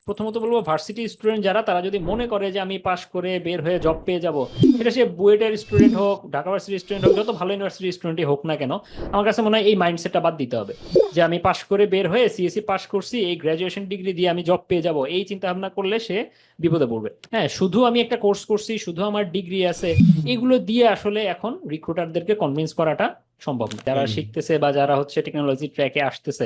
প্রথমত বলবো varsity student যারা, তারা যদি মনে করে যে আমি পাশ করে বের হয়ে জব পেয়ে যাব, সেটা সে বুয়েটের স্টুডেন্ট হোক, ঢাকা ভার্সিটির স্টুডেন্ট হোক, যত ভালো ইউনিভার্সিটির স্টুডেন্টই হোক না কেন, আমার কাছে মনে হয় এই মাইন্ডসেটটা বাদ দিতে হবে। যে আমি পাশ করে বের হয়ে সিএসসি পাশ করছি, এই গ্রাজুয়েশন ডিগ্রি দিয়ে আমি জব পেয়ে যাব, এই চিন্তা ভাবনা করলে সে বিপদে পড়বে। হ্যাঁ, শুধু আমি একটা কোর্স করছি, শুধু আমার ডিগ্রি আছে, এগুলো দিয়ে আসলে এখন রিক্রুটারদেরকে কনভিন্স করাটা সম্ভব না। যারা হুম। শিখতেছে বা যারা হচ্ছে টেকনোলজি ট্র্যাকে আসতেছে,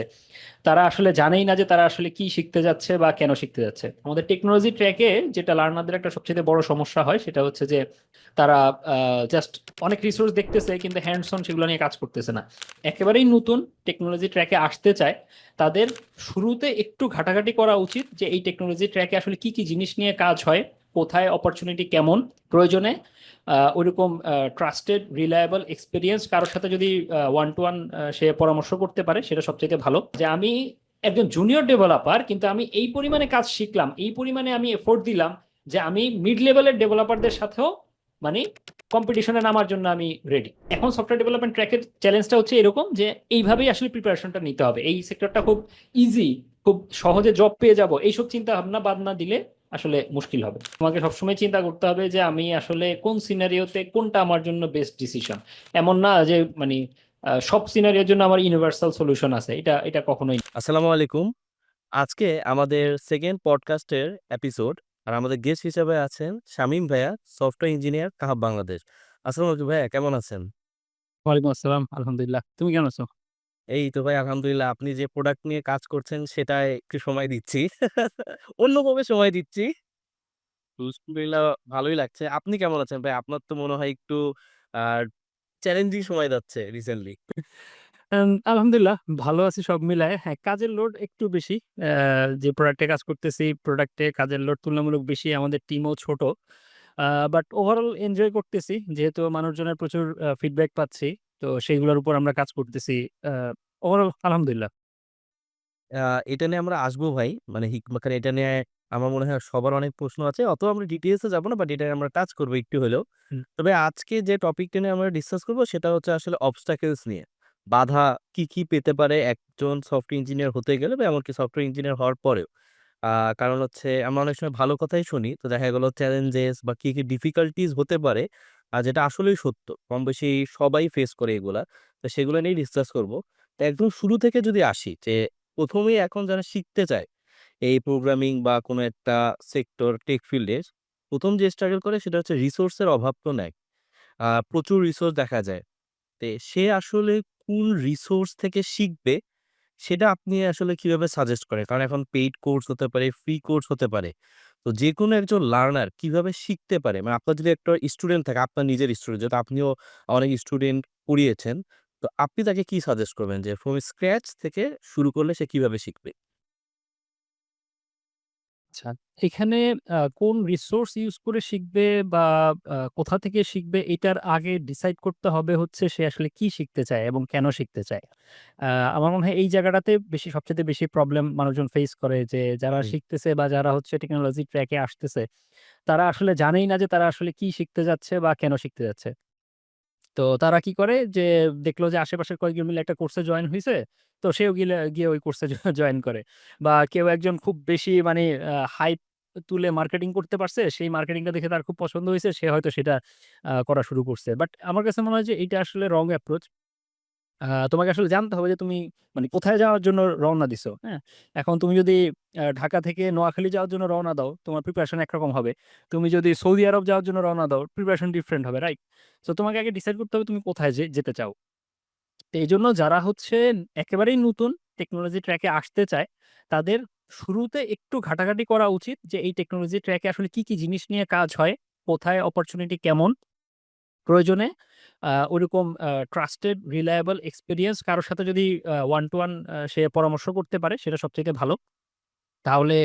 তারা আসলে জানেই না যে তারা আসলে কি শিখতে যাচ্ছে বা কেন শিখতে যাচ্ছে। আমাদের টেকনোলজি ট্র্যাকে যেটা লার্নারদের একটা সবচেয়ে বড় সমস্যা হয়, সেটা হচ্ছে যে তারা জাস্ট অনেক রিসোর্স দেখতেছে কিন্তু হ্যান্ডস অন সেগুলো নিয়ে কাজ করতেছে না। একেবারেই নতুন টেকনোলজি ট্র্যাকে আসতে চায়, তাদের শুরুতে একটু ঘাটাঘাটি করা উচিত যে এই টেকনোলজি ট্র্যাকে আসলে কি কি জিনিস নিয়ে কাজ হয়, কোথায় অপরচুনিটি কেমন। প্রয়োজনে ওইরকম ট্রাস্টেড রিলায়েবল এক্সপিরিয়েন্স কারোর সাথে যদি ওয়ান টু ওয়ান সে পরামর্শ করতে পারে, সেটা সবচেয়ে ভালো। যে আমি একজন জুনিয়র ডেভেলপার, কিন্তু আমি এই পরিমাণে কাজ শিখলাম, এই পরিমাণে আমি এফোর্ট দিলাম যে আমি মিড লেভেলের ডেভেলপারদের সাথেও মানে কম্পিটিশনে নামার জন্য আমি রেডি। এখন সফটওয়্যার ডেভেলপমেন্ট ট্র্যাকের চ্যালেঞ্জটা হচ্ছে এরকম যে এইভাবেই আসলে প্রিপারেশনটা নিতে হবে। এই সেক্টরটা খুব ইজি, খুব সহজে জব পেয়ে যাব, এইসব চিন্তা ভাবনা বাদ না দিলে আসলে মুশকিল হবে। তোমাকে সবসময় চিন্তা করতে হবে যে আমি আসলে কোন সিনারিওতে কোনটা আমার জন্য বেস্ট ডিসিশন। এমন না যে মানে সব সিনারিওর জন্য আমার ইউনিভার্সাল সলিউশন আছে, এটা এটা কখনোই না। আসসালামু আলাইকুম। আজকে আমাদের সেকেন্ড পডকাস্টের এপিসোড। আর আমাদের গেস্ট হিসেবে আছেন শামীম ভাইয়া, সফটওয়্যার ইঞ্জিনিয়ার, কাহাব বাংলাদেশ। আসসালামু আলাইকুম ভাইয়া, কেমন আছেন? ওয়ালাইকুম আসসালাম, আলহামদুলিল্লাহ। তুমি কেমন আছো? এই তো ভাই আলহামদুলিল্লাহ। আপনি যে প্রোডাক্ট নিয়ে কাজ করছেন সেটায় একটু সময় দিচ্ছি। অন্যভাবে সময় দিচ্ছি। আলহামদুলিল্লাহ, ভালোই লাগছে। আপনি কেমন আছেন ভাই? আপনার তো মনে হয় একটু আ চ্যালেঞ্জিং সময় যাচ্ছে রিসেন্টলি। আলহামদুলিল্লাহ ভালো আছি সব মিলায়। হ্যাঁ, কাজের লোড একটু বেশি। যে প্রোডাক্টে কাজ করতেছি, প্রোডাক্টে কাজের লোড তুলনামূলক বেশি। আমাদের টিমও ছোট। আ বাট ওভারঅল এনজয় করতেছি। যেহেতু মানুষজনের প্রচুর ফিডব্যাক পাচ্ছি। তো সেগুলোর উপর আমরা কাজ করতেছি। আ ওভারঅল আলহামদুলিল্লাহ। আ এটা নিয়ে আমরা আসবো ভাই। মানে কারণ এটা নিয়ে আমার মনে হয় সবার অনেক প্রশ্ন আছে। অত আমরা ডিটেইলস এ যাব না, বাট এটা আমরা টাচ করব একটু হলেও। হুম, তবে আজকে যে টপিকটা নিয়ে আমরা ডিসকাস করব সেটা হচ্ছে আসলে অবস্টাকেলস নিয়ে। বাধা কি, কি পেতে পারে একজন সফটওয়্যার ইঞ্জিনিয়ার হতে গেলে বা এমনকি সফটওয়্যার ইঞ্জিনিয়ার হওয়ার পরেও। আ কারণ হচ্ছে আমরা অনেক সময় ভালো কথাই শুনি। তো দেখা গেল চ্যালেঞ্জেস বা কি, কি ডিফিকাল্টিজ হতে পারে যেটা আসলেই সত্য। কম বেশি সবাই ফেস করে এগুলা। তো সেগুলো নিয়েই ডিসকাস করব। তো একদম শুরু থেকে যদি আসি যে ১ম এই এখন যারা শিখতে চায় এই প্রোগ্রামিং বা কোনো একটা সেক্টর টেক ফিল্ডে ১ম যে স্ট্রাগল করে সেটা হচ্ছে রিসোর্স এর অভাব তো নাই। প্রচুর রিসোর্স দেখা যায়। সে আসলে কোন রিসোর্স থেকে শিখবে সেটা আপনি আসলে কিভাবে সাজেস্ট করেন? কারণ এখন পেইড কোর্স হতে পারে, ফ্রি কোর্স হতে পারে। তো যেকোনো একজন লার্নার কিভাবে শিখতে পারে? মানে আপনার যদি একটা স্টুডেন্ট থাকে, আপনার নিজের স্টুডেন্ট যেহেতু আপনিও অনেক স্টুডেন্ট পড়িয়েছেন। তো আপনি তাকে কি সাজেস্ট করবেন যে from scratch থেকে শুরু করলে সে কিভাবে শিখবে? আচ্ছা। এখানে কোন রিসোর্স ইউজ করে শিখবে বা কোথা থেকে শিখবে এটার আগে ডিসাইড করতে হবে হচ্ছে সে আসলে কি শিখতে চায় এবং কেন শিখতে চায়। আ আমার মনে হয় এই জায়গাটাতে সবচাইতে বেশি প্রবলেম মানুষজন ফেস করে যে যারা হুম। শিখতেছে বা যারা হচ্ছে টেকনোলজি ট্র্যাক এ আসতেছে, তারা আসলে জানেই না যে তারা আসলে কি শিখতে যাচ্ছে বা কেন শিখতে যাচ্ছে। তো তারা কি করে যে দেখলো যে আশেপাশের কয়েকজন মিলে একটা কোর্সে জয়েন হইছে। তো সেও গিয়ে ওই কোর্সে জয়েন করে। বা কেউ একজন খুব বেশি মানে হাইপ তুলে মার্কেটিং করতে পারছে। সেই মার্কেটিংটা দেখে তার খুব পছন্দ হইছে। সে হয়তো সেটা করা শুরু করছে। বাট আমার কাছে মনে হয় যে এইটা আসলে রং অ্যাপ্রোচ। তোমাকে আসলে জানতে হবে যে তুমি মানে কোথায় যাওয়ার জন্য রওনা দিছো, হ্যাঁ? এখন তুমি যদি ঢাকা থেকে নোয়াখালী যাওয়ার জন্য রওনা দাও, তোমার প্রিপারেশন একরকম হবে। তুমি যদি সৌদি আরব যাওয়ার জন্য রওনা দাও, প্রিপারেশন ডিফারেন্ট হবে, রাইট? সো তোমাকে আগে ডিসাইড করতে হবে তুমি কোথায় যেতে চাও। তো এইজন্য যারা হচ্ছে একেবারেই নতুন টেকনোলজি ট্র্যাকে আসতে চায়, তাদের শুরুতে একটু ঘাটাঘাটি করা উচিত যে এই টেকনোলজি ট্র্যাকে আসলে কি, কি জিনিস নিয়ে কাজ হয়, কোথায় অপরচুনিটি কেমন। প্রয়োজনে ওইরকম ট্রাস্টেড রিলায়েবল এক্সপেরিয়েন্স কারো সাথে যদি ওয়ান টু ওয়ান সে পরামর্শ করতে পারে, সেটা সবচাইতে ভালো। তাহলে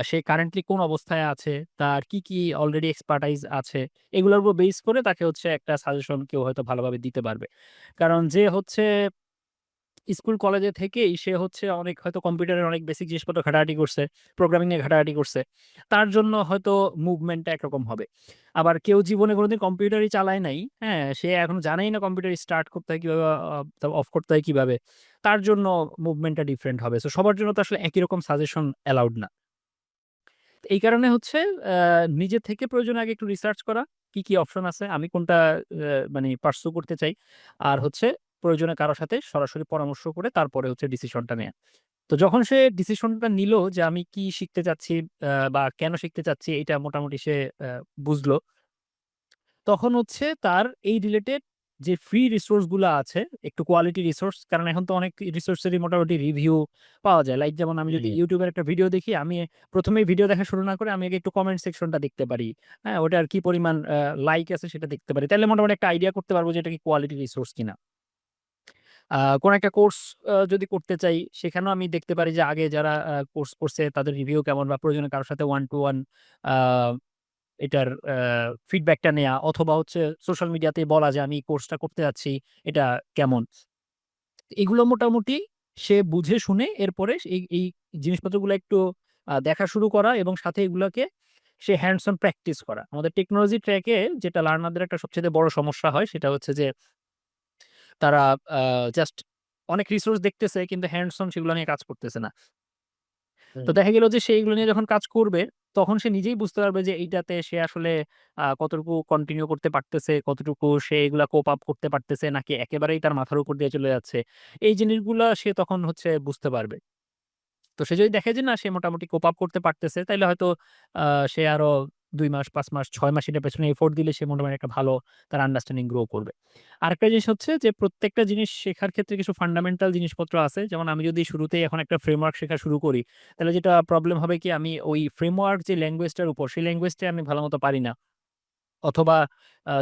সে কারেন্টলি কোন অবস্থায় আছে, তার কি, কি অলরেডি এক্সপার্টাইজ আছে, এগুলোর উপর বেস করে তাকে হচ্ছে একটা সাজেশন কেউ হয়তো ভালোভাবে দিতে পারবে। কারণ যে হচ্ছে স্কুল কলেজে থেকেই সে হচ্ছে অনেক হয়তো কম্পিউটারের অনেক বেসিক জিনিসপত্র ঘাটাঘাটি করছে, প্রোগ্রামিং নিয়ে ঘাটাঘাটি করছে। তার জন্য হয়তো মুভমেন্টটা একরকম হবে। আবার কেউ জীবনে কোনোদিন কম্পিউটারই চালায় নাই, হ্যাঁ? সে এখন জানেই না কম্পিউটার স্টার্ট করতে হয় কিভাবে, অফ করতে হয় কিভাবে। তার জন্য মুভমেন্টটা ডিফারেন্ট হবে। সো সবার জন্য তো আসলে একই রকম সাজেশন অ্যালাউড না। এই কারণে হচ্ছে নিজে থেকে প্রয়োজনে আগে একটু রিসার্চ করা, কি, কি অপশন আছে, আমি কোনটা মানে পার্সু করতে চাই। আর হচ্ছে প্রয়োজনে কারো সাথে সরাসরি পরামর্শ করে তারপরে হচ্ছে ডিসিশনটা নেয়া। তো যখন সে ডিসিশনটা নিল যে আমি কি শিখতে চাচ্ছি বা কেন শিখতে চাচ্ছি এটা মোটামুটি সে বুঝলো। তখন হচ্ছে তার এই রিলেটেড যে ফ্রি রিসোর্স গুলা আছে, একটু কোয়ালিটি রিসোর্স, কারণ এখন তো অনেক রিসোর্সেরই মোটামুটি রিভিউ পাওয়া যায়। লাইক যেমন আমি যদি হুম। ইউটিউবের একটা ভিডিও দেখি, আমি প্রথমেই ভিডিও দেখা শুরু না করে আমি আগে একটু কমেন্ট সেকশনটা দেখতে পারি। হ্যাঁ, ওটার কি পরিমাণ লাইক আছে সেটা দেখতে পারি, তাহলে মোটামুটি একটা আইডিয়া করতে পারবো যে এটা কি কোয়ালিটি রিসোর্স কিনা। কোন একটা কোর্স যদি করতে চাই, সেখানেও আমি দেখতে পারি যে আগে যারা কোর্স করছে তাদের রিভিউ কেমন, বা প্রয়োজনে কারো সাথে ওয়ান টু ওয়ান এটার ফিডব্যাকটা নেয়া, অথবা হচ্ছে সোশ্যাল মিডিয়াতে বলা যে আমি এই কোর্সটা করতে যাচ্ছি, এটা কেমন। এগুলো মোটামুটি সে বুঝে শুনে এরপরে এই জিনিসপত্রগুলো একটু দেখা শুরু করা, এবং সাথে এগুলাকে সে হ্যান্ডস অন প্র্যাকটিস করা। আমাদের টেকনোলজি ট্র্যাকে যেটা লার্নারদের একটা সবচেয়ে বড় সমস্যা হয় সেটা হচ্ছে যে তারা জাস্ট অনেক রিসোর্স দেখতেছে কিন্তু হ্যান্ডস অন সেগুলো নিয়ে কাজ করতেছে না। তো হুম। দেখা গেল যে সে এগুলো নিয়ে যখন কাজ করবে, তখন সে নিজেই বুঝতে পারবে যে এইটাতে সে আসলে কতটুকু কন্টিনিউ করতে পারতেছে, কতটুকু সে এগুলা কোপ আপ করতে পারতেছে, নাকি একেবারেই তার মাথার উপর দিয়ে চলে যাচ্ছে। এই জিনিসগুলা সে তখন হচ্ছে বুঝতে পারবে। তো সে যদি দেখে যে না সে মোটামুটি কোপ আপ করতে পারতেছে, তাইলে হয়তো সে আরো ২ মাস, ৫ মাস, ৬ মাস এটার পেছনে এফোর্ট দিলে সে মোটামুটি একটা ভালো তার আন্ডারস্ট্যান্ডিং গ্রো করবে। আরেকটা জিনিস হচ্ছে যে প্রত্যেকটা জিনিস শেখার ক্ষেত্রে কিছু ফান্ডামেন্টাল জিনিসপত্র আছে। যেমন আমি যদি শুরুতেই এখন একটা ফ্রেমওয়ার্ক শেখা শুরু করি, তাহলে যেটা প্রবলেম হবে কি, আমি ওই ফ্রেমওয়ার্ক যে ল্যাঙ্গুয়েজটার উপর, সেই ল্যাঙ্গুয়েজটা আমি ভালোমতো পারি না। অথবা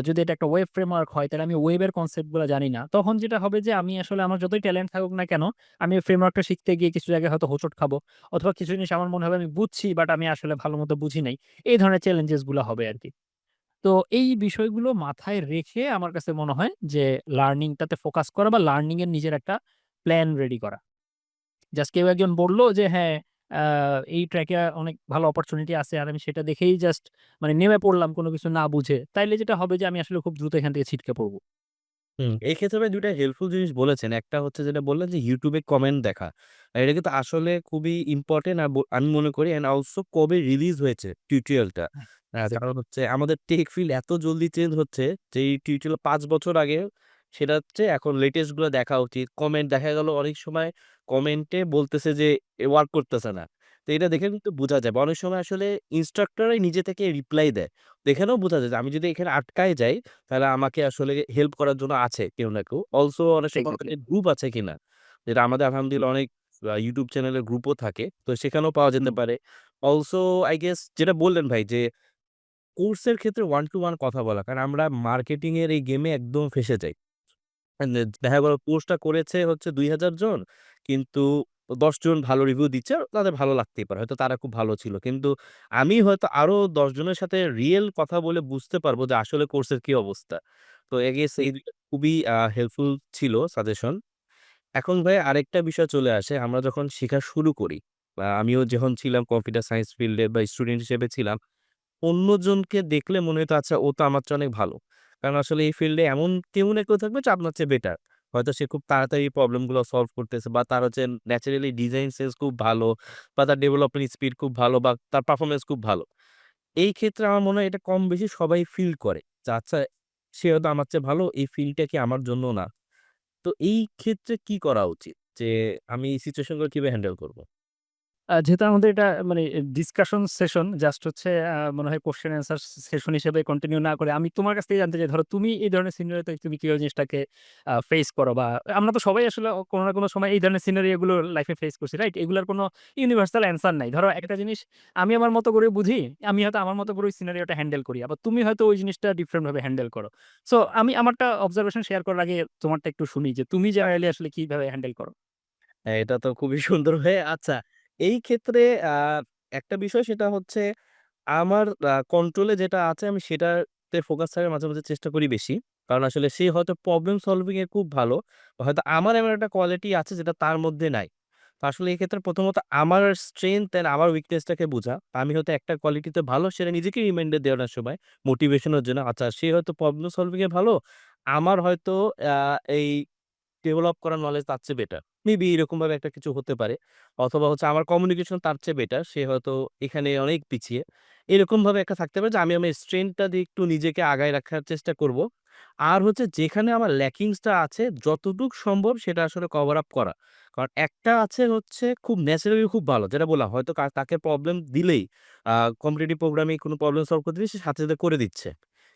যদি এটা একটা ওয়েব ফ্রেমওয়ার্ক হয়, তাহলে আমি ওয়েবের কনসেপ্ট গুলা জানি না। তখন যেটা হবে যে আমি আসলে আমার যতই ট্যালেন্ট থাকুক না কেন, আমি ওই ফ্রেমওয়ার্কটা শিখতে গিয়ে কিছু জায়গায় হয়তো হোঁচট খাবো। অথবা কিছু জিনিস আমার মনে হবে আমি বুঝছি, বাট আমি আসলে ভালোমতো বুঝি নাই। এই ধরনের চ্যালেঞ্জেস গুলা হবে আরকি। তো এই বিষয়গুলো মাথায় রেখে আমার কাছে মনে হয় যে লার্নিং টাতে ফোকাস করা, বা লার্নিং এর নিজের একটা প্ল্যান রেডি করা। জাস্ট কেউ একজন বলল যে হ্যাঁ, আ এই ট্র্যাকে অনেক ভালো অপরচুনিটি আছে। আর আমি সেটা দেখেই জাস্ট মানে নেমে পড়লাম কোন কিছু না বুঝে। তাইলে যেটা হবে যে আমি আসলে খুব দ্রুত এখান থেকে ছিটকে পড়ব। এই ক্ষেত্রে ভাই ২ টা হেল্পফুল জিনিস বলেছেন। একটা হচ্ছে যেটা বললেন যে YouTube এ কমেন্ট দেখা। এটা কিন্তু আসলে খুবই ইম্পোর্টেন্ট আমি মনে করি অ্যান্ড অলসো কবে রিলিজ হয়েছে টিউটোরিয়ালটা। হ্যাঁ, কারণ এক্সাক্টলি। হচ্ছে আমাদের টেক ফিল্ড এত জলদি চেঞ্জ হচ্ছে যে এই টিউটোরিয়াল ৫ বছর আগে সেটা হচ্ছে এখন লেটেস্ট গুলো দেখা উচিত। কমেন্ট দেখা গেল অনেক সময় কমেন্টে বলতেছে যে ওয়ার্ক করতেছে না। তো এটা দেখে কিন্তু বোঝা যায় বা অনেক সময় আসলে ইন্সট্রাক্টররাই নিজে থেকে রিপ্লাই দেয়। তো এখানেও বোঝা যায় যে আমি যদি এখানে আটকায় যাই তাহলে আমাকে আসলে হেল্প করার জন্য আছে কেউ না কেউ। অলসো অনেক সময় এক্সাক্টলি। গ্রুপ আছে কিনা? যেটা আমাদের আলহামদুলিল্লাহ অনেক YouTube চ্যানেলের গ্রুপও থাকে। তো সেখানেও পাওয়া যেতে হুম। পারে। অলসো আই গেস যেটা বললেন ভাই যে কোর্সের ক্ষেত্রে ওয়ান টু ওয়ান কথা বলা। কারণ আমরা মার্কেটিং এর এই গেমে একদম ফেঁসে যাই। দেখা গেল পোস্টটা করেছে হচ্ছে ২,০০০ জন। কিন্তু ১০ জন ভালো রিভিউ দিচ্ছে। তাদের ভালো লাগতেই পারে। হয়তো তারা খুব ভালো ছিল। কিন্তু আমি হয়তো আরো ১০ জনের সাথে রিয়েল কথা বলে বুঝতে পারবো যে আসলে কোর্সের কি অবস্থা। তো I guess এই ২ টা খুবই হেল্পফুল ছিল সাজেশন। এখন ভাই আরেকটা বিষয় চলে আসে। আমরা যখন শিখা শুরু করি বা আমিও যখন ছিলাম কম্পিউটার সায়েন্স ফিল্ডে বা স্টুডেন্ট হিসেবে ছিলাম অন্যজনকে দেখলে মনে হতো আচ্ছা ও তো আমার চেয়ে অনেক ভালো। কারণ আসলে এই ফিল্ডে এমন কেউ না কেউ থাকবে যে আপনার চেয়ে বেটার। হয়তো সে খুব তাড়াতাড়ি প্রবলেম গুলো সলভ করতেছে বা তার হচ্ছে ন্যাচারালি ডিজাইন সেন্স খুব ভালো বা তার ডেভেলপমেন্ট স্পিড খুব ভালো বা তার পারফরম্যান্স খুব ভালো। এই ক্ষেত্রে আমার মনে হয় এটা কম বেশি সবাই ফিল করে। যে আচ্ছা সে হয়তো আমার চেয়ে ভালো এই ফিল্ডটা কি আমার জন্য না। তো এই ক্ষেত্রে কি করা উচিত? যে আমি এই সিচুয়েশন গুলো কিভাবে হ্যান্ডেল করব? যেহেতু আমাদের এটা মানে ডিসকাশন সেশন, জাস্ট হচ্ছে মনে হয় কোয়েশ্চেন অ্যান্সার সেশন হিসেবে কন্টিনিউ না করে আমি তোমার কাছ থেকে জানতে চাই, ধরো তুমি এই ধরনের সিনারিওতে তুমি কিভাবে জিনিসটাকে ফেস করো, বা আমরা তো সবাই আসলে কোনো না কোনো সময় এই ধরনের সিনারিও গুলো লাইফে ফেস করছি, রাইট? এগুলার কোনো ইউনিভার্সাল অ্যান্সার নাই। ধরো একটা জিনিস আমি আমার মতো করে বুঝি, আমি হয়তো আমার মতো করে ওই সিনারিওটা হ্যান্ডেল করি। আবার তুমি হয়তো ওই জিনিসটা ডিফারেন্ট ভাবে হ্যান্ডেল করো। সো আমি আমারটা অবজারভেশন শেয়ার করার আগে তোমারটা একটু শুনি যে তুমি জেনারেলি আসলে কিভাবে হ্যান্ডেল করো? হ্যাঁ, এটা তো খুবই সুন্দর হয়ে আচ্ছা এই ক্ষেত্রে আ একটা বিষয় সেটা হচ্ছে আমার কন্ট্রোলে যেটা আছে আমি সেটাতে ফোকাস থাকার মাঝে, মাঝে চেষ্টা করি বেশি। কারণ আসলে সে হয়তো প্রবলেম সলভিং এ খুব ভালো। হয়তো আমার এমন একটা কোয়ালিটি আছে যেটা তার মধ্যে নাই। তো আসলে এই ক্ষেত্রে প্রথমত আমার স্ট্রেংথ অ্যান্ড আমার উইকনেস টাকে বোঝা। আমি হয়তো একটা কোয়ালিটিতে ভালো সেটা নিজেকে রিমাইন্ডার দেওয়ার সময় মোটিভেশন এর জন্য আচ্ছা সে হয়তো প্রবলেম সলভিং এ ভালো। আমার হয়তো এই ডেভেলপ করার নলেজ তার চেয়ে বেটার। মেবি এরকমভাবে একটা কিছু হতে পারে। অথবা হচ্ছে আমার কমিউনিকেশন তার চেয়ে বেটার। সে হয়তো এখানে অনেক পিছিয়ে। এরকমভাবে একটা থাকতে পারে যে আমি আমার স্ট্রেংথটা দিয়ে একটু নিজেকে আগায় রাখার চেষ্টা করব। আর হচ্ছে যেখানে আমার ল্যাকিংসটা আছে যতটুক সম্ভব সেটা আসলে কভার আপ করা। কারণ একটা আছে হচ্ছে খুব ন্যাচারালি খুব ভালো। যেটা বললাম হয়তো তাকে প্রবলেম দিলেই আ কম্পিটিটিভ প্রোগ্রামে কোনো প্রবলেম সলভ করতে দিলে সে সাথে, সাথে করে দিচ্ছে।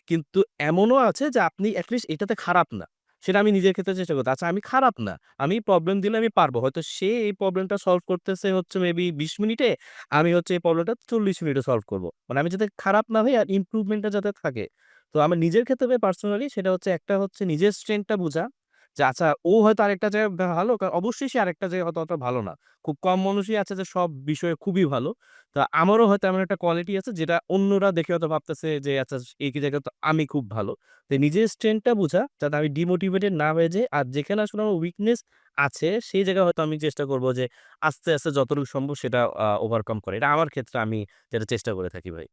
কিন্তু এমনও আছে যে আপনি এট লিস্ট এটাতে খারাপ না। সেটা আমি নিজের ক্ষেত্রে চেষ্টা করছি। আচ্ছা আমি খারাপ না। আমি প্রবলেম দিলে আমি পারবো। হয়তো সে এই প্রবলেমটা সলভ করতেছে হচ্ছে মেবি ২০ মিনিটে, আমি হচ্ছে এই প্রবলেমটা ৪০ মিনিটে সলভ করব। মানে আমি যাতে খারাপ না হই আর ইমপ্রুভমেন্ট টা যাতে থাকে। তো আমার নিজের ক্ষেত্রে পার্সোনালি সেটা হচ্ছে একটা হচ্ছে নিজের স্ট্রেংথ টা বুঝা যে আচ্ছা ও হয়তো আরেকটা জায়গায় ভালো অবশ্যই সে আরেকটা জায়গায় হয়তো অতটা ভালো না। খুব কম মানুষই আছে যে সব বিষয়ে খুবই ভালো। তো আমারও হয়তো এমন একটা কোয়ালিটি আছে যেটা অন্যরা দেখে হয়তো ভাবতেছে যে আচ্ছা এই জায়গায় তো আমি খুব ভালো। তো নিজের স্ট্রেংথ টা বুঝা যাতে আমি ডিমোটিভেটেড না হয়ে যাই। আর যেখানে আসলে আমার উইকনেস আছে সেই জায়গায় হয়তো আমি চেষ্টা করব যে আস্তে, আস্তে যতটুকু সম্ভব সেটা ওভারকাম করা। এটা আমার ক্ষেত্রে আমি যেটা চেষ্টা করে থাকি ভাই।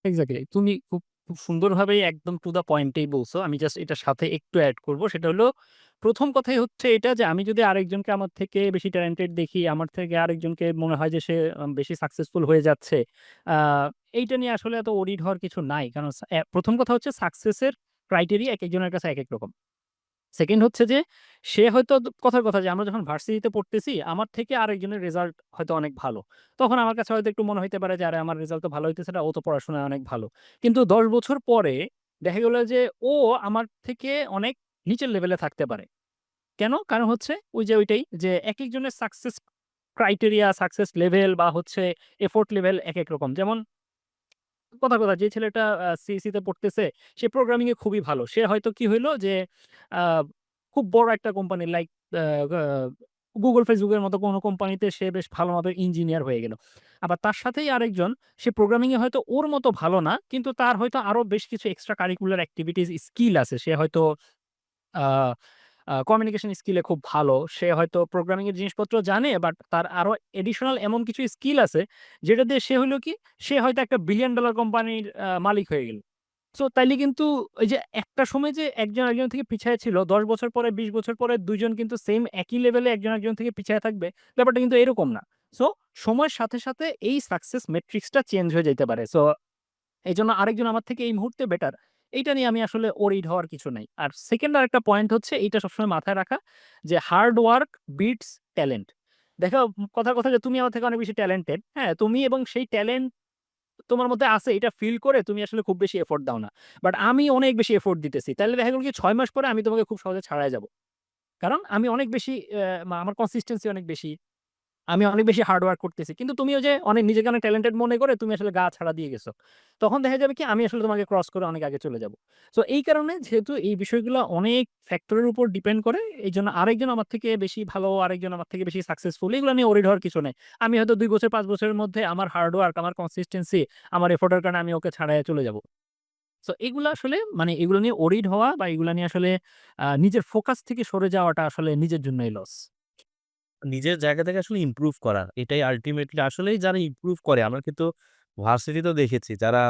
এক্সাক্টলি। তুমি খুব সুন্দরভাবেই একদম টু দ্য পয়েন্টেই বলছো। আমি জাস্ট এটার সাথে একটু এড করব। সেটা হলো ১ম কথাই হচ্ছে এটা যে আমি যদি আরেকজনকে আমার থেকে বেশি ট্যালেন্টেড দেখি, আমার থেকে আরেকজনকে মনে হয় যে সে বেশি সাকসেসফুল হয়ে যাচ্ছে। আ এইটা নিয়ে আসলে এত ওরিড হওয়ার কিছু নাই। কারণ ১ম কথা হচ্ছে সাকসেসের ক্রাইটেরিয়া একেকজনের কাছে একেক রকম। সেকেন্ড হচ্ছে যে সে হয়তো কথার কথা যে আমরা যখন ভার্সিটিতে পড়তেছি, আমার থেকে আরেকজনের রেজাল্ট হয়তো অনেক ভালো। তখন আমার কাছে হয়তো একটু মনে হইতে পারে যে, "আরে আমার রেজাল্ট তো ভালো হইতেছে না, ও তো পড়াশোনায় অনেক ভালো।" কিন্তু ১০ বছর পরে দেখা গেল যে ও আমার থেকে অনেক নিচের লেভেলে থাকতে পারে। কেন? কারণ হচ্ছে ওই যে ওইটাই যে একেকজনের সাকসেস ক্রাইটেরিয়া, সাকসেস লেভেল বা হচ্ছে এফোর্ট লেভেল একেক রকম। যেমন কথার কথা যে ছেলেটা সিএসই তে পড়তেছে, সে প্রোগ্রামিং এ খুবই ভালো। সে হয়তো কি হইলো যে আ খুব বড় একটা কোম্পানি লাইক আ গা Google, Facebook এর মতো কোনো কোম্পানিতে সে বেশ ভালোভাবে ইঞ্জিনিয়ার হয়ে গেল। আবার তার সাথেই আরেকজন সে প্রোগ্রামিং এ হয়তো ওর মতো ভালো না, কিন্তু তার হয়তো আরো বেশ কিছু এক্সট্রা কারিকুলার এক্টিভিটিস স্কিল আছে। সে হয়তো আ কমিউনিকেশন স্কিলে খুব ভালো। সে হয়তো প্রোগ্রামিং এর জিনিসপত্র জানে, বাট তার আরো এডিশনাল এমন কিছু স্কিল আছে যেটা দিয়ে সে হইলো কি, সে হয়তো একটা বিলিয়ন ডলার কোম্পানির মালিক হয়ে গেল। সো তাইলে কিন্তু ওই যে একটা সময় যে একজন আরেকজন থেকে পিছায়ে ছিল, ১০ বছর পরে ২০ বছর পরে ২ জন কিন্তু সেইম একই লেভেলে একজন আরেকজন থেকে পিছায়ে থাকবে। ব্যাপারটা কিন্তু এরকম না। সো সময়ের সাথে, সাথে এই সাকসেস মেট্রিক্সটা চেঞ্জ হয়ে যাইতে পারে। সো এইজন্য আরেকজন আমার থেকে এই মুহূর্তে বেটার। এইটা নিয়ে আমি আসলে ওরিড হওয়ার কিছু নাই। আর 2nd আরেকটা পয়েন্ট হচ্ছে এইটা সবসময় মাথায় রাখা যে হার্ড ওয়ার্ক বিটস ট্যালেন্ট। দেখো কথার কথা যে তুমি আমার থেকে অনেক বেশি ট্যালেন্টেড। হ্যাঁ? তুমি এবং সেই ট্যালেন্ট তোমার মধ্যে আছে এটা ফিল করে তুমি আসলে খুব বেশি এফোর্ট দাও না। বাট আমি অনেক বেশি এফোর্ট দিতেছি। তাইলে দেখা গেল কি ৬ মাস পরে আমি তোমাকে খুব সহজে ছাড়ায় যাবো। কারণ আমি অনেক বেশি আমার কনসিস্টেন্সি অনেক বেশি। আমি অনেক বেশি হার্ড ওয়ার্ক করতেছি। কিন্তু তুমিও যে অনেক নিজেকে অনেক ট্যালেন্টেড মনে করে তুমি আসলে গা ছাড়া দিয়ে গেছো। তখন দেখা যাবে কি আমি আসলে তোমাকে ক্রস করে অনেক আগে চলে যাবো। সো এই কারণে যেহেতু এই বিষয়গুলো অনেক ফ্যাক্টরের উপর ডিপেন্ড করে, এইজন্য আরেকজন আমার থেকে বেশি ভালো, আরেকজন আমার থেকে বেশি সাকসেসফুল এগুলো নিয়ে ওরিড হওয়ার কিছু নাই। আমি হয়তো ২ বছর ৫ বছরের মধ্যে আমার হার্ড ওয়ার্ক, আমার কনসিস্টেন্সি, আমার এফোর্ট এর কারণে আমি ওকে ছাড়াইয়া চলে যাবো। সো এগুলা আসলে মানে এগুলো নিয়ে ওরিড হওয়া বা এগুলা নিয়ে আসলে নিজের ফোকাস থেকে সরে যাওয়াটা আসলে নিজের জন্যই লস। নিজের জায়গা থেকে আসলে ইমপ্রুভ করা। এটাই আল্টিমেটলি আসলেই যারা ইমপ্রুভ করে আমরা কিন্তু ভার্সিটিতেও দেখেছি যারা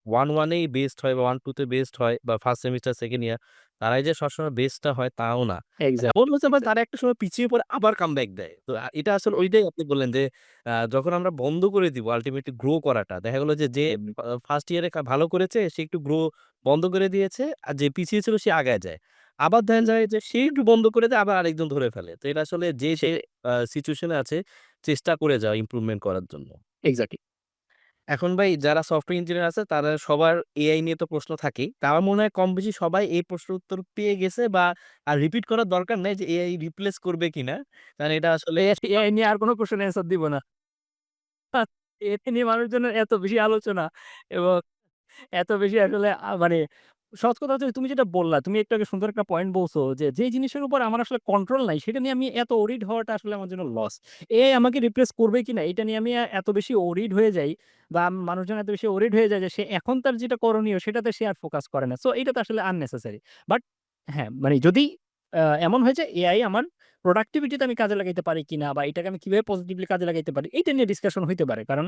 1-1 এই বেস্ট হয় বা 1-2 তে বেস্ট হয় বা ফার্স্ট সেমিস্টার, সেকেন্ড ইয়ার তারাই যে সবসময় বেস্টটা হয় তাও না। এক্সাক্ট এমন হতে পারে তারা একটা সময় পিছিয়ে পড়ে আবার কামব্যাক দেয়। তো এটা আসলে ওইটাই আপনি বললেন যে যখন আমরা বন্ধ করে দিব আল্টিমেটলি গ্রো করাটা। দেখা গেল যে ফার্স্ট ইয়ারে ভালো করেছে সে একটু গ্রো বন্ধ করে দিয়েছে। আর যে পিছিয়ে ছিল সে আগায় যায়। আবার দেখা যায় যে সে একটু বন্ধ করে দেয় আবার আরেকজন ধরে ফেলে। তো এটা আসলে যে সে সিচুয়েশন এ আছে চেষ্টা করে যাওয়া ইমপ্রুভমেন্ট করার জন্য। এক্সাক্টলি। এখন ভাই যারা সফটওয়্যার ইঞ্জিনিয়ার আছে তারা সবার এআই নিয়ে তো প্রশ্ন থাকেই। তা আমার মনে হয় কম বেশি সবাই এই প্রশ্নের উত্তর পেয়ে গেছে বা আর রিপিট করার দরকার নাই যে এআই রিপ্লেস করবে কিনা। কারণ এটা আসলে এআই নিয়ে আর কোন কোয়েশ্চেন অ্যান্সার দিব না। এটা নিয়ে মানুষজনের এত বেশি আলোচনা এবং এত বেশি আসলে মানে সহজ কথা হচ্ছে তুমি যেটা বললা, তুমি একটু আগে সুন্দর একটা পয়েন্ট বলছো যে, যে জিনিসের উপর আমার আসলে কন্ট্রোল নাই সেটা নিয়ে আমি এত ওরিড হওয়াটা আসলে আমার জন্য লস। এআই আমাকে রিপ্লেস করবে কিনা এটা নিয়ে আমি এত বেশি ওরিড হয়ে যাই বা মানুষজন এত বেশি ওরিড হয়ে যায় যে সে এখন তার যেটা করণীয় সেটাতে সে আর ফোকাস করে না। সো এটা তো আসলে আননেসেসারি। বাট হ্যাঁ, মানে যদি এমন হয় যে এআই আমার প্রোডাক্টিভিটিতে আমি কাজে লাগাইতে পারি কিনা বা এটাকে আমি কিভাবে পজিটিভলি কাজে লাগাইতে পারি এইটা নিয়ে ডিসকাশন হইতে পারে। কারণ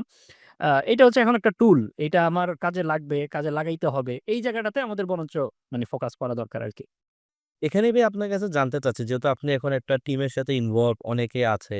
এটা হচ্ছে এখন একটা টুল। এটা আমার কাজে লাগবে, কাজে লাগাইতে হবে। এই জায়গাটাতে আমাদের বরঞ্চ মানে ফোকাস করা দরকার আরকি। এখানে ভাই আপনার কাছে জানতে চাচ্ছি, যেহেতু আপনি এখন একটা টিমের সাথে ইনভলভ, অনেকে আছে।